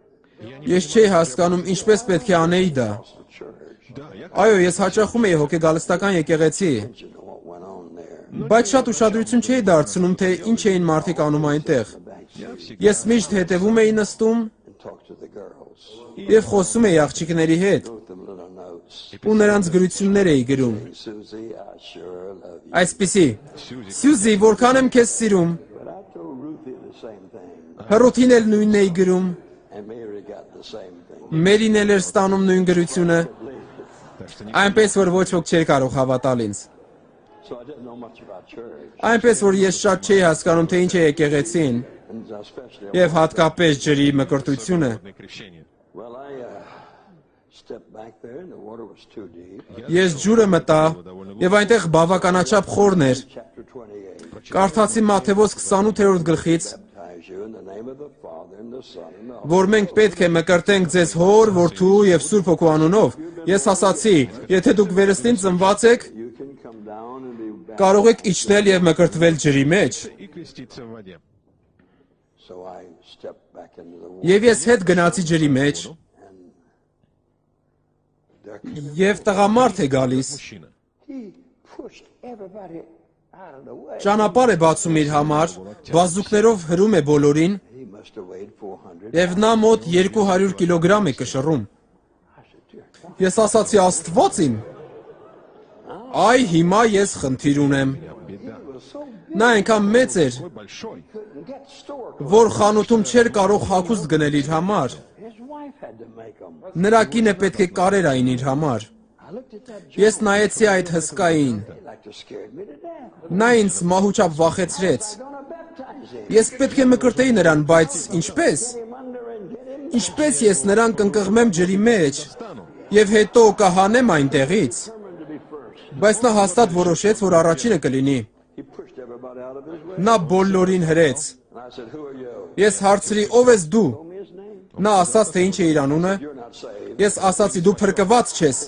Ես չէի հասկանում ինչպես պետք է անեի դա։ The church. да, я Այո, ես հաճախում էի հոգեգալստական եկեղեցի, You know what went on there. բայց շատ ուշադրություն չէի դարձնում, թե ինչ էին մարդիկ անում այնտեղ։ Ես միշտ հետևում էի նստում And talk to the girls. եւ խոսում էի աղջիկների հետ, Wrote them little notes. ու նրանց գրություններ էի գրում։ Susie, I sure love you. Այսպիսի. Սյուզի, որքան եմ քեզ սիրում։ But I told Ruthie the same thing. Հռոթին էլ նույնն էի գրում։ And Mary got the same thing. Մերին էլ էր ստանում նույն գրությունը, так что не այնպես որ ոչ ոք չէր կարող հավատալ ինձ։ So I didn't know much about church. Այնպես որ ես շատ չէի հասկանում, թե ինչ է եկեղեցին And especially, եւ հատկապես ջրի մկրտությունը։ водное крещение. well, I stepped back there and the water was too deep. Ես ջուրը մտա եւ այնտեղ բավականաչափ խորն էր։ Chapter 28. Կարդացի Մատթեոս 28-րդ գլխից, Baptize you in the name of the Father and the Son and the Holy որ մենք պետք է մկրտենք ձեզ Հոր, Որդու եւ Սուրբ Հոգու անունով։ Ես ասացի, եթե դուք վերստին ծնված եք, You can come down and be baptized. կարող եք իջնել եւ մկրտվել ջրի մեջ։ И креститься в воде. So I stepped back into the water. Եվ ես հետ գնացի ջրի մեջ, There could- եւ տղամարդ է գալիս։ Мужчина. He pushed everybody out of the way. Ճանապարհ է բացում իր համար, բազուկներով հրում է բոլորին, He must have weighed 400. եւ նա մոտ 200 կիլոգրամ է կշռում։ I said, dear God. Ես ասացի Աստված իմ։ Այ հիմա ես խնդիր ունեմ։ Беда. He was so big, Նա այնքան մեծ էր, Такой большой. couldn't get store. որ խանութում չէր կարող հագուստ գնել իր համար։ His wife had to make them. Նրա կինը պետք է կարեր այն իր համար։ I looked at that Ես նայեցի այդ հսկային։ He like to scared me to death. Նա ինձ մահուճապ վախեցրեց։ I'm gonna baptize him. Ես պետք է մկրտեի նրան, բայց ինչպես։ Get him under and get him. Ինչպես ես նրան կընկղմեմ ջրի մեջ Стану. եւ հետո կհանեմ այնտեղից։ Determined to be first. Բայց նա հաստատ որոշեց, որ առաջինը կլինի։ He pushed everybody out of his way. Նա բոլորին հրեց։ And I said, who are you? Ես հարցրի, ով ես դու։ Told me his name. Նա ասաց, թե ինչ է իր անունը։ You're not saved. Ես ասացի, դու փրկված չես։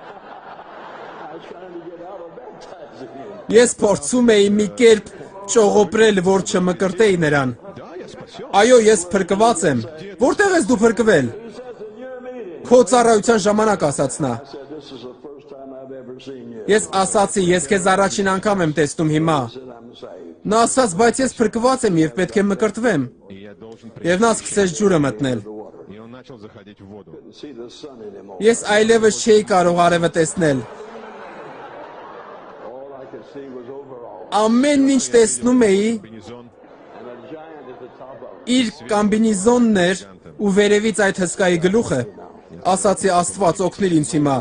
I was trying to get out of baptizing him. Ես փորձում էի մի կերպ ճողոպրել, որ չմկրտեի նրան։ Да, я спасен. Այո, ես փրկված եմ։ Որտեղ ես դու փրկվել։ He says in your meeting. Քո ծառայության ժամանակ ասաց նա։ I said, this is the first time I've ever seen you. Ես ասացի, ես քեզ առաջին անգամ եմ տեսնում հիմա։ I said, I'm saved. Նա ասաց, բայց ես փրկված եմ եւ պետք է մկրտվեմ։ И я должен Եվ նա սկսեց ջուրը մտնել։ И он начал заходить в воду. See the sun anymore. Ես այլևս չէի կարող արևը տեսնել։ All I could see was overall. Ամեն ինչ տեսնում էի Комбинезон. And a giant at the top of it. իր կամբինիզոնն էր ու վերևից այդ հսկայի գլուխը։ Ասացի Աստված օգնիր ինձ հիմա։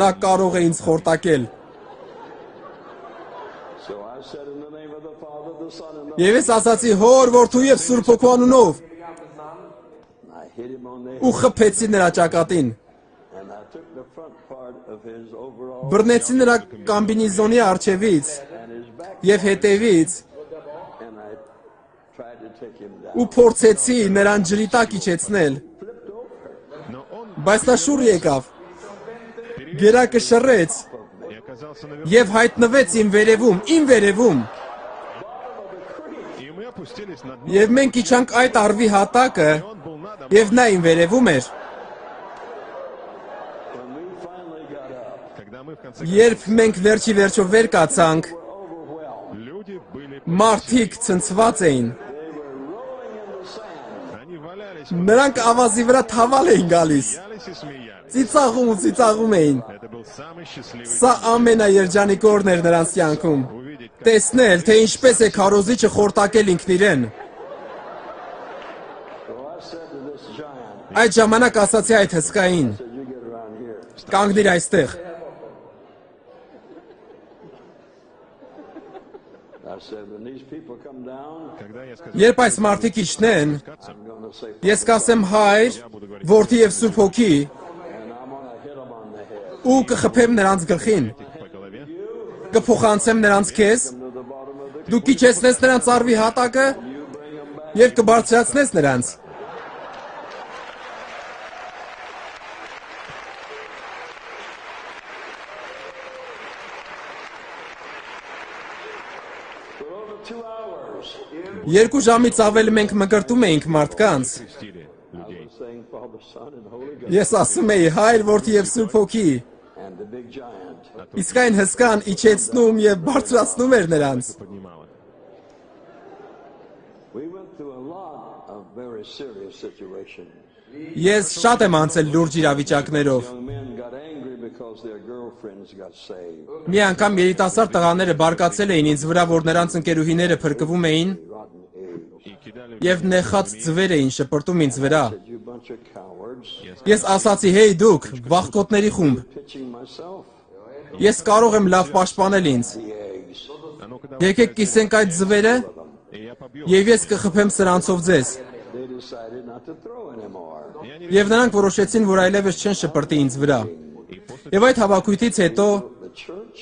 Նա կարող է ինձ խորտակել։ So I said in the name of the Father, the Son, and the Եվ ես ասացի Հոր, Որդու եւ Սուրբ Հոգու անունով I hit him on the ու խփեցի նրա ճակատին։ and I took the front part of his overall Բռնեցի նրա կամբինիզոնի առջևից and his back եւ հետևից and I tried to take him down. ու փորձեցի նրան ջրի տակ իջեցնել, Но он բայց նա շուռ եկավ։ Գերակը շռեց и оказался наверху. եւ հայտնվեց իմ վերևում։ И мы опустились на дно. Եվ մենք իջանք այդ արվի հատակը И он был надо եւ նա իմ վերևում էր։ When we finally got up, Когда мы в конце Երբ մենք վերջի վերջով վեր կացանք, люди были... մարդիկ ցնցված էին։ Они валялись, Նրանք ավազի վրա թավալ էին գալիս։ смеялись и смеялись. Ծիծաղում ու ծիծաղում էին։ Это был самый счастливый Սա ամենաերջանիկ օրն էր նրանց կյանքում։ увидеть, как Տեսնել, թե ինչպես է քարոզիչը խորտակել ինքն իրեն։ So I said to this giant, Այդ ժամանակ ասացի այդ հսկային. "Did you get around here?" Կանգնիր այստեղ։ I said, "When these people come down, когда я сказал, Երբ այս մարդիկ իջնեն, I'm going to say, ես կասեմ հայր, որդի եւ սուրբ հոգի and I'm going to hit them on the head ու կխփեմ նրանց գլխին։ по голове, Կփոխանցեմ նրանց քեզ, to the bottom of the դու քիչեցնես նրանց արվի հատակը եւ կբարձրացնես նրանց։ For over 2 hours, Երկու ժամից ավել մենք մկրտում էինք մարդկանց։ крестили людей. saying, Father, Son, and Holy Ghost, Ես ասում էի հայր, որդի եւ սուրբ հոգի։ and the big giant. Իսկ այն հսկան իջեցնում եւ բարձրացնում էր նրանց։ Поднимало. We went through a lot of very serious situations. Ես շատ եմ անցել լուրջ իրավիճակներով։ Young men got angry because their girlfriends got saved. Մի անգամ երիտասարդ տղաները բարկացել էին ինձ վրա, որ նրանց ընկերուհիները փրկվում էին Rotten eggs. И кидали եւ նեխած ձվեր էին շպրտում ինձ վրա։ Said, "You bunch of cowards." Ես ասացի, «Հեյ դուք, վախկոտների խումբ, Pitching myself ես կարող եմ լավ պաշտպանել ինձ։ the eggs. А ну-ка Եկեք կիսենք այդ ձվերը и я побью. եւ ես կխփեմ սրանցով ձեզ»։ They decided not to throw anymore. Եվ նրանք որոշեցին, որ այլևս չեն շպրտի ինձ վրա։ Եվ այդ հավաքույթից հետո The church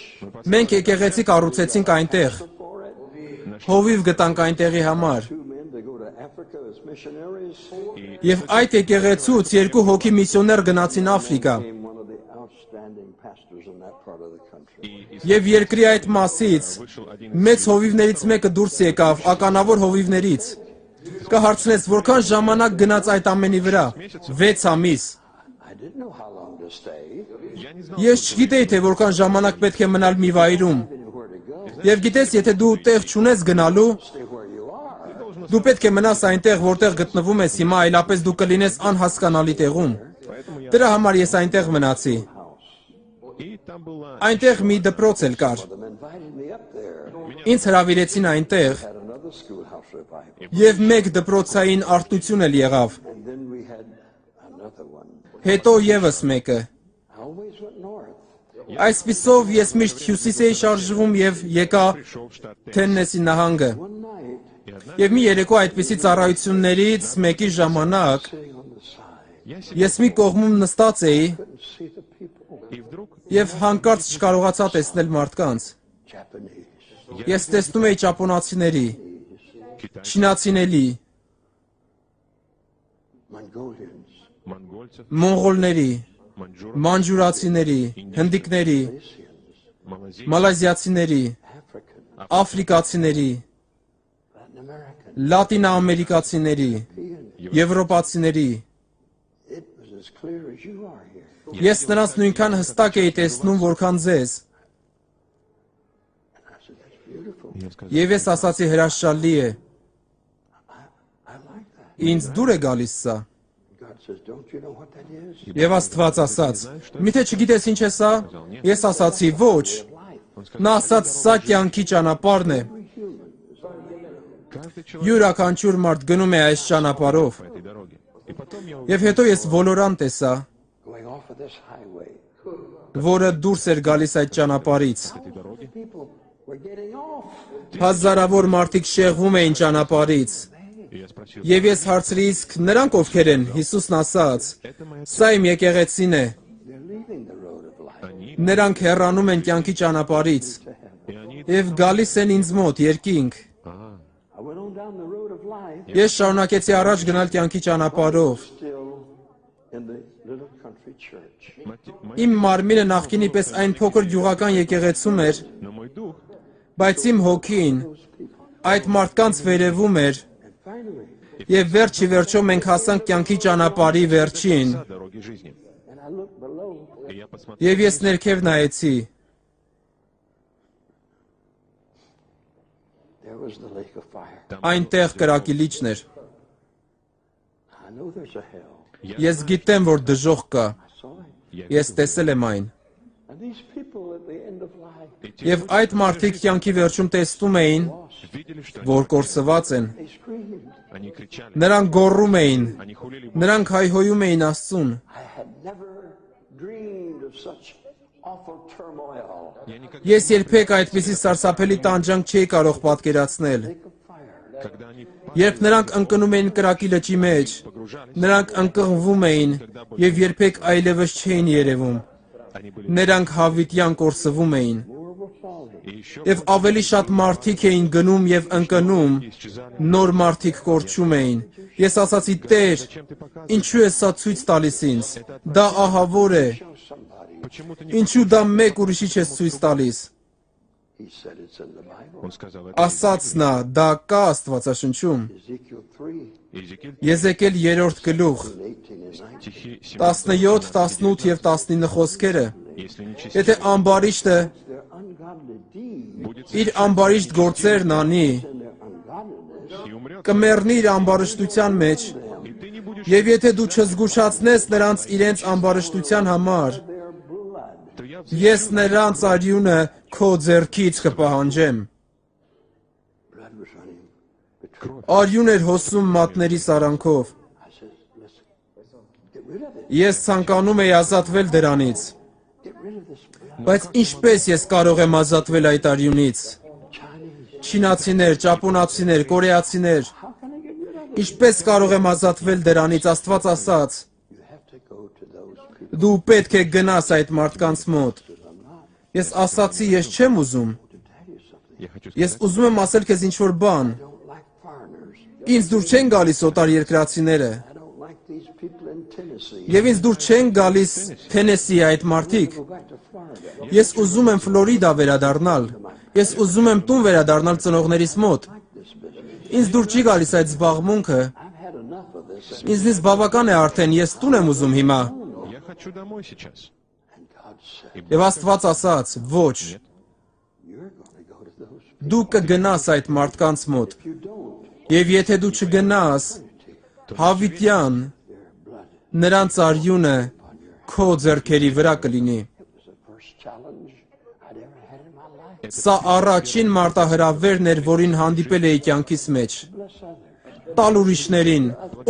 մենք եկեղեցի կառուցեցինք այնտեղ։ for it. Հովիվ գտանք այնտեղի համար։ 2 men to go to Africa as missionaries. Եվ այդ եկեղեցուց 2 հոգի միսիոներ գնացին Աֆրիկա։ Became one of the outstanding pastors in that part of the country. Եվ երկրի այդ մասից մեծ հովիվներից մեկը դուրս եկավ, ականավոր հովիվներից։ Կհարցնես, որքան ժամանակ գնաց այդ ամենի վրա։ 6 ամիս։ I didn't know how long to stay. Я не знал, Ես չգիտեի, թե որքան ժամանակ պետք է մնալ մի վայրում։ I didn't know where to go. Եվ գիտես, եթե դու տեղ չունես գնալու, Stay where you are. դու պետք է մնաս այնտեղ, որտեղ գտնվում ես հիմա, այլապես դու կլինես անհասկանալի տեղում։ Դրա համար ես այնտեղ մնացի։ и там была Այնտեղ մի դպրոց էլ կար։ Them invited me up there. Ինձ հրավիրեցին այնտեղ, Had another schoolhouse revival. եւ մեկ դպրոցային արտություն էլ եղավ։ And then we had another one. Հետո եւս մեկը։ I always went north. Այսպիսով ես միշտ հյուսիս էի շարժվում եւ եկա пришел в штат Тексас. Թեննեսի նահանգը։ One night, Եվ մի երեկո այդպիսի ծառայություններից մեկի ժամանակ sitting on the side, Я сидел ես մի կողմում նստած էի couldn't see the people. и вдруг եւ հանկարծ չկարողացա տեսնել մարդկանց։ Japanese, Ես տեսնում էի ճապոնացիների, китайцев, չինացիների, Mongolians, монгольцев, մոնղոլների, маньчжуров, մանջուրացիների, հնդիկների, малазийцев, մալազիացիների, African, աֆրիկացիների, Latin American. լատինաամերիկացիների, եվրոպացիների։ It was as clear as you are here. Ես նրանց նույնքան հստակ էի տեսնում, որքան ձեզ։ I said, that's beautiful. Я сказал, Եվ ես ասացի հրաշալի է, I like that. ինձ դուր է գալիս սա։ God says, don't you know what that is? Եվ Աստված ասաց. Միթե չգիտես ինչ է սա։ Ես ասացի ոչ։ Նա ասաց սա կյանքի ճանապարհն է։ каждый человек Յուրաքանչյուր մարդ գնում է այս ճանապարհով։ по этой дороге. И потом я Եվ հետո ես ոլորան տեսա, Going off of this highway. որը դուրս էր գալիս այդ ճանապարհից։ этой дороги People were getting off. Հազարավոր մարդիկ շեղվում էին ճանապարհից։ и я спросил, Եվ ես հարցրի, իսկ նրանք ովքեր են։ Հիսուսն ասաց. это моя Սա իմ եկեղեցին է։ They're leaving the road of life. они, Նրանք հեռանում են կյանքի ճանապարհից и они, եւ գալիս են ինձ մոտ երկինք։ I went on down the road of life, Ես շարունակեցի առաջ գնալ կյանքի ճանապարհով։ still in the little country church. Իմ մարմինը նախկինի պես այն փոքր գյուղական եկեղեցում էր, но мой дух բայց իմ հոգին այդ մարդկանց վերևում էր, And finally, եւ վերջի վերջո մենք հասանք կյանքի ճանապարհի վերջին։ дороги жизни. and I looked below, И я посмотрел, Եվ ես ներքև նայեցի, was the lake of fire. Այնտեղ կրակի լիճն էր։ I know there's a hell. Ես գիտեմ, որ դժոխք կա։ I saw it. Ես տեսել եմ այն։ And these people at the end of life, Եվ այդ մարդիկ կյանքի վերջում տեսնում էին, Видели, что որ կորսված են։ they screamed. они кричали, Նրանք գոռում էին, они хулили Бога. նրանք հայհոյում էին Աստծուն։ I had never dreamed of such awful turmoil. Я никогда, Ես երբեք այդպիսի սարսափելի տանջանք չէի կարող պատկերացնել։ Lake of fire. когда они Երբ նրանք ընկնում էին կրակի լճի մեջ, погружались, նրանք ընկղմվում էին եւ երբեք այլևս չէին երևում։ они были Նրանք հավիտյան կորսվում էին։ More were falling. и еще Եվ ավելի շատ մարդիկ էին գնում եւ ընկնում, исчезали. նոր մարդիկ կորչում էին։ Ես ասացի. Տեր, Зачем ты показываешь? ինչու է սա ցույց տալիս ինձ։ Դա ահավոր է։ Show somebody. Почему ты не... Ինչու դա մեկ ուրիշի չես ցույց տալիս։ He said it's in the Bible. Он сказал, это Ասաց նա, դա կա Աստվածաշնչում։ Ezekiel 3, Иезекииль, Եզեկիել 3-րդ գլուխ 18 and 19. стихи 17, 17, 18 եւ 19 խոսքերը։ если не чистить, Եթե ամբարիշտը Their ungodly deeds будет իր ամբարիշտ գործերն անի, and their ungodliness и умрет, կմեռնի իր ամբարշտության մեջ, и ты не будешь, եւ եթե դու չզգուշացնես նրանց իրենց ամբարշտության համար, their blood. то я ես նրանց արյունը քո ձեռքից կպահանջեմ։ Blood was running between. Արյուն էր հոսում մատների սարանքով։ I said, listen, get rid of it. Ես ցանկանում եի ազատվել դրանից, Get rid of this blood. բայց ինչպես ես կարող եմ ազատվել այդ արյունից։ Chinese. Չինացիներ, ճապոնացիներ, կորեացիներ, How can I get rid of it? ինչպես կարող եմ ազատվել դրանից, Աստված ասաց։ You have to go to those people. Դու պետք է գնաս այդ մարդկանց մոտ։ I'm not. Ես ասացի, ես չեմ ուզում։ To tell you something. я хочу Ես сказать, ուզում եմ ասել քեզ ինչ-որ բան։ I don't like foreigners. Ինձ դուր չեն գալիս օտար երկրացիները։ I don't like these people in Tennessee. Եվ ինձ դուր չեն գալիս Թենեսի այդ մարդիկ։ Go back to Florida. Ես ուզում եմ Ֆլորիդա վերադառնալ։ Ես ուզում եմ տուն վերադառնալ ծնողներիս մոտ։ This business. Ինձ դուր չի գալիս այդ զբաղմունքը։ I've had enough of this. Ինձնից բավական է արդեն, ես տուն եմ ուզում հիմա։ я хочу домой сейчас. And God said, Եվ Աստված ասաց. Ոչ, you're going to go to those people. դու կգնաս այդ մարդկանց մոտ։ If you don't, Եվ եթե դու չգնաս, հավիտյան their blood. նրանց արյունը քո ձեռքերի վրա կլինի։ It was the first challenge I'd ever had in my life. Սա առաջին մարտահրավերն էր, որին հանդիպել էի կյանքիս մեջ։ Bless others. Տալ ուրիշներին,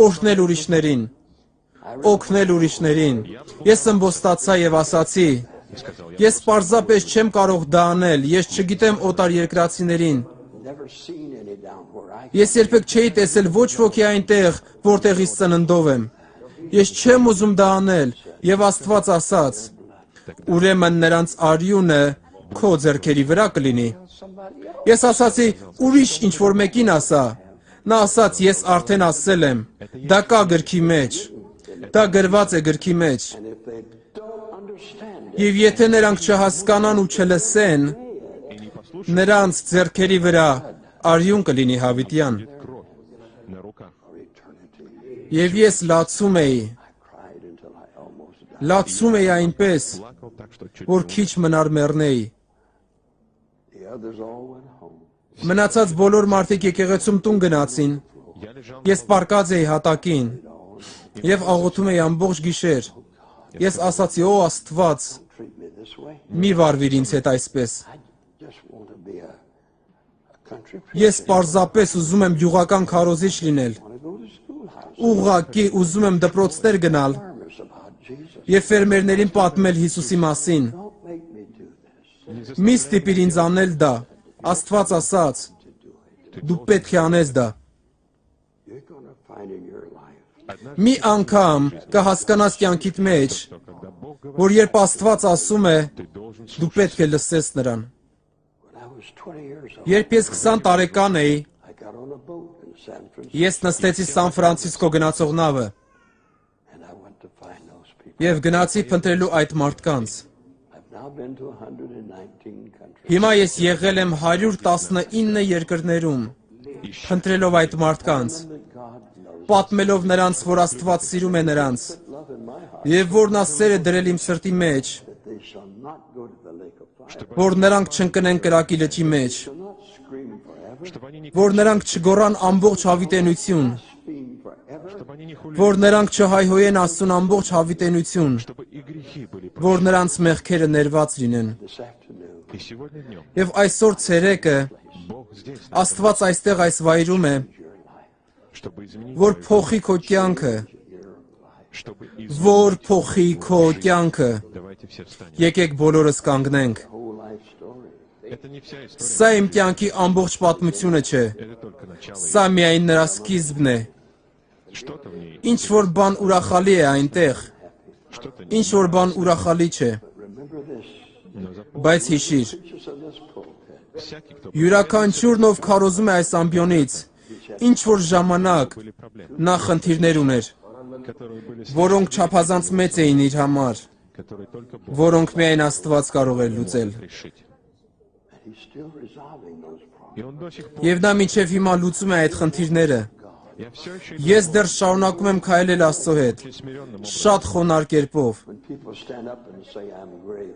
օրհնել ուրիշներին, օգնել ուրիշներին։ Ես ըմբոստացա եւ ասացի. И сказал я, Ես պարզապես չեմ կարող դա անել, ես չգիտեմ օտար երկրացիներին։ Never seen any down where I Ես երբեք չէի տեսել ոչ ոքի այնտեղ, որտեղից ծննդով եմ։ Ես չեմ ուզում դա անել, եւ Աստված ասաց. Ուրեմն նրանց արյունը քո ձեռքերի վրա կլինի։ somebody else. Ես ասացի, ուրիշ ինչ որ մեկին ասա։ Նա ասաց, ես արդեն ասել եմ, դա կա գրքի մեջ։ Դա գրված է գրքի մեջ։ And if they don't understand it, Եվ եթե նրանք չհասկանան ու չլսեն, и не послушай, նրանց ձեռքերի վրա արյուն կլինի հավիտյան։ кровь на руках. for eternity. Եվ ես լացում էի, I cried until I almost died. լացում էի այնպես, Плакал так, что чуть որ не քիչ մնար մեռնեի։ The others all went home. Մնացած բոլոր մարդիկ եկեղեցում տուն գնացին։ Я лежал Ես պարկած էի հատակին եւ աղոթում էի ամբողջ գիշեր։ Ես ասացի, «Ո Աստված, Treat me this way. մի վարվիր ինձ հետ այսպես»։ I just want to be a country preacher. Ես պարզապես ուզում եմ յուղական քարոզիչ լինել։ I want to go to schoolhouse. Ուղղակի ուզում եմ դպրոցներ գնալ Farmers about Jesus. եւ ֆերմերներին պատմել Հիսուսի մասին։ Don't make me do this. Մի ստիպիր ինձ անել դա։ Աստված ասաց. Դու պետք է անես դա։ You're going to find in your life. Մի անգամ կհասկանաս կյանքիդ մեջ, что когда Бог говорит, որ երբ Աստված ասում է, ты должен դու պետք է լսես նրան։ When I was 20 years old, Երբ ես 20 տարեկան էի, I got on a boat in San Francisco ես նստեցի Սան Ֆրանցիսկո գնացող նավը and I went to find those people. եւ գնացի փնտրելու այդ մարդկանց։ I've now been to 119 countries. Հիմա ես եղել եմ 119 երկրներում, փնտրելով այդ մարդկանց, That God knows պատմելով նրանց, որ Աստված սիրում է նրանց, love in my heart եւ որ նա սեր է դրել իմ սրտի մեջ, that they shall not go to the lake of fire. որ նրանք չընկնեն կրակի լճի մեջ, Shall not scream forever. чтобы они не որ նրանք չգոռան ամբողջ հավիտենություն, blaspheme forever. чтобы они не хули, որ նրանք չհայհոյեն Աստծուն ամբողջ հավիտենություն, чтобы и грехи были որ նրանց մեղքերը ներված լինեն։ This afternoon, И сегодня днем Եվ այսօր ցերեկը Бог здесь, Աստված այստեղ այս վայրում է, чтобы изменить, որ փոխի քո կյանքը, чтобы որ փոխի քո կյանքը։ Давайте все встанем. Եկեք բոլորս կանգնենք։ whole life story. Это не вся история, Սա իմ կյանքի ամբողջ պատմությունը չէ։ это только начало. Սա միայն նրա սկիզբն է։ Что-то в ней, Ինչ որ բան ուրախալի է այնտեղ, что-то не. ինչ որ բան ուրախալի չէ, Remember this. Но запомни, բայց հիշիր, Just of this pulpit. всякий, кто յուրաքանչյուրն ով քարոզում է այս ամբիոնից, ինչ որ ժամանակ были проблемы, նա խնդիրներ ուներ, которые были, որոնք չափազանց մեծ էին իր համար, которые только Бог որոնք միայն Աստված կարող էր լուծել։ может решить. And he's still resolving those problems. И он до сих пор, Եվ նա մինչև հիմա լուծում է այդ խնդիրները։ я все еще Ես դեռ շարունակում եմ քայլել Աստծո հետ, очень смиренным образом. շատ խոնար կերպով։ When people stand up and say, I'm great,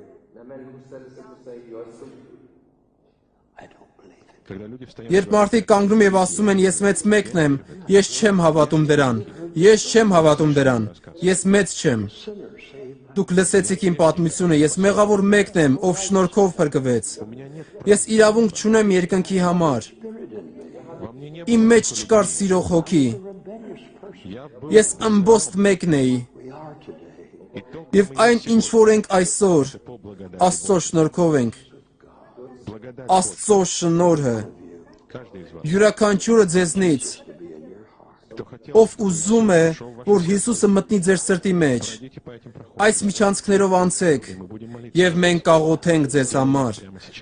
I don't believe it. Когда люди встают, Երբ մարդիկ կանգնում եւ ասում են ես մեծ մեկն եմ, ես չեմ հավատում դրան։ Ես չեմ հավատում դրան։ Ես մեծ չեմ։ Sinner saved. Դուք լսեցիք իմ պատմությունը, ես մեղավոր մեկն եմ, ով շնորհքով փրկվեց։ у меня нет, Ես իրավունք չունեմ երկնքի համար։ во мне не Իմ մեջ չկար սիրող հոգի։ Я был, Ես ըմբոստ մեկն էի։ We are today. и то, Եվ այն ինչ որ ենք այսօր, по благодати Աստծո շնորհքով ենք։ благодать Աստծո շնորհը каждый из вас, յուրաքանչյուրը ձեզնից, кто хотел, ով ուզում է, որ Հիսուսը մտնի ձեր սրտի մեջ, идите по этим проходам. այս միջանցքներով անցեք Мы будем молиться. եւ մենք կաղոթենք ձեզ համար։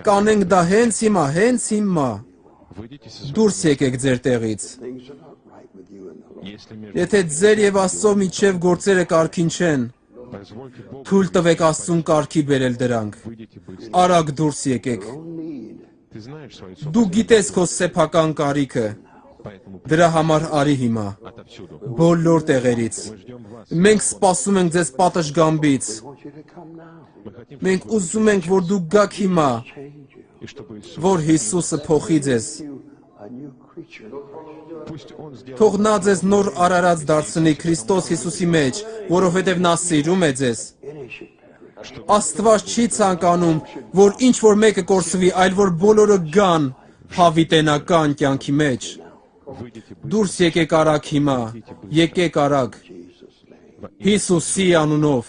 Կանենք դա հենց հիմա, Выйдите со своей. դուրս եկեք ձեր տեղից։ Things are not right with you and the Lord. Если между Եթե ձեր եւ Աստծո միջև գործերը կարգին չեն, позвольте Богу, թույլ տվեք Աստծուն կարգի բերել դրանք։ выйдите быстро. Արագ դուրս եկեք։ No need. Ты знаешь свою Դու собственную, գիտես քո սեփական կարիքը, поэтому դրա համար արի հիմա։ отовсюду. Բոլոր տեղերից։ Мы ждем вас. Մենք սպասում ենք ձեզ պատշգամբից։ I want you to come now. Мы хотим, Մենք ուզում ենք, որ դուք գաք հիմա, Change you. и чтобы Иисус, որ Հիսուսը փոխի ձեզ։ You a new creature. пусть Он сделает Թող նա ձեզ նոր արարած դարձնի Քրիստոս Հիսուսի մեջ, որովհետև նա սիրում է ձեզ։ Any should perish. Աստված չի ցանկանում, որ ինչ որ մեկը կորսվի, այլ որ բոլորը գան հավիտենական կյանքի մեջ։ выйдите быстро. Դուրս եկեք արագ հիմա, եկեք արագ։ Jesus' name. Հիսուսի անունով։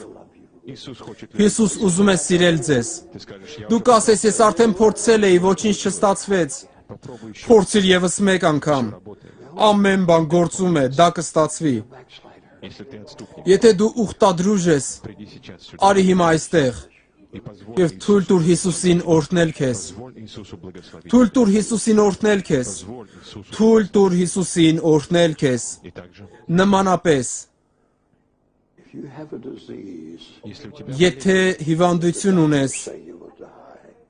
Иисус хочет любить. Հիսուս ուզում է սիրել ձեզ։ Ты скажешь, я Դու կասես, ես արդեն փորձել էի, ոչինչ չստացվեց։ попробую еще Փորձիր եւս մեկ անգամ։ работать. Ամեն բան գործում է, դա կստացվի։ Backslider. Если ты отступник, Եթե դու ուխտադրուժ ես, приди сейчас сюда արի հիմա այստեղ и позволь եւ թույլ տուր Հիսուսին օրհնել քեզ։ Позволь Иисусу благословить. Թույլ տուր Հիսուսին օրհնել քեզ։ Позволь Иисусу. Թույլ տուր Հիսուսին օրհնել քեզ։ И также, Նմանապես, If you have a disease, если у тебя եթե հիվանդություն ունես, say you will die.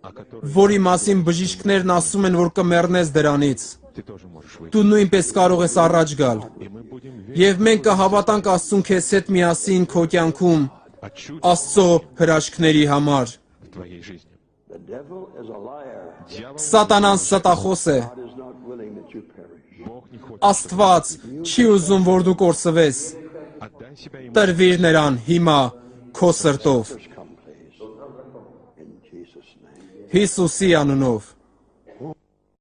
о которой որի մասին բժիշկներն ասում են, որ կմեռնես դրանից, ты тоже можешь выйти. դու նույնպես կարող ես առաջ գալ։ И мы будем верить Եվ մենք կհավատանք Աստծուն քեզ հետ միասին քո կյանքում о чуде Աստծո հրաշքների համար։ в твоей жизни. The devil is a liar. Дьявол, Սատանան ստախոս է։ God is not willing that you perish. Бог не хочет. Աստված չի ուզում, որ դու կորսվես։ Отдай себя Ему. Տրվիր նրան հիմա քո սրտով։ Just come, please. In Jesus' name. Հիսուսի անունով։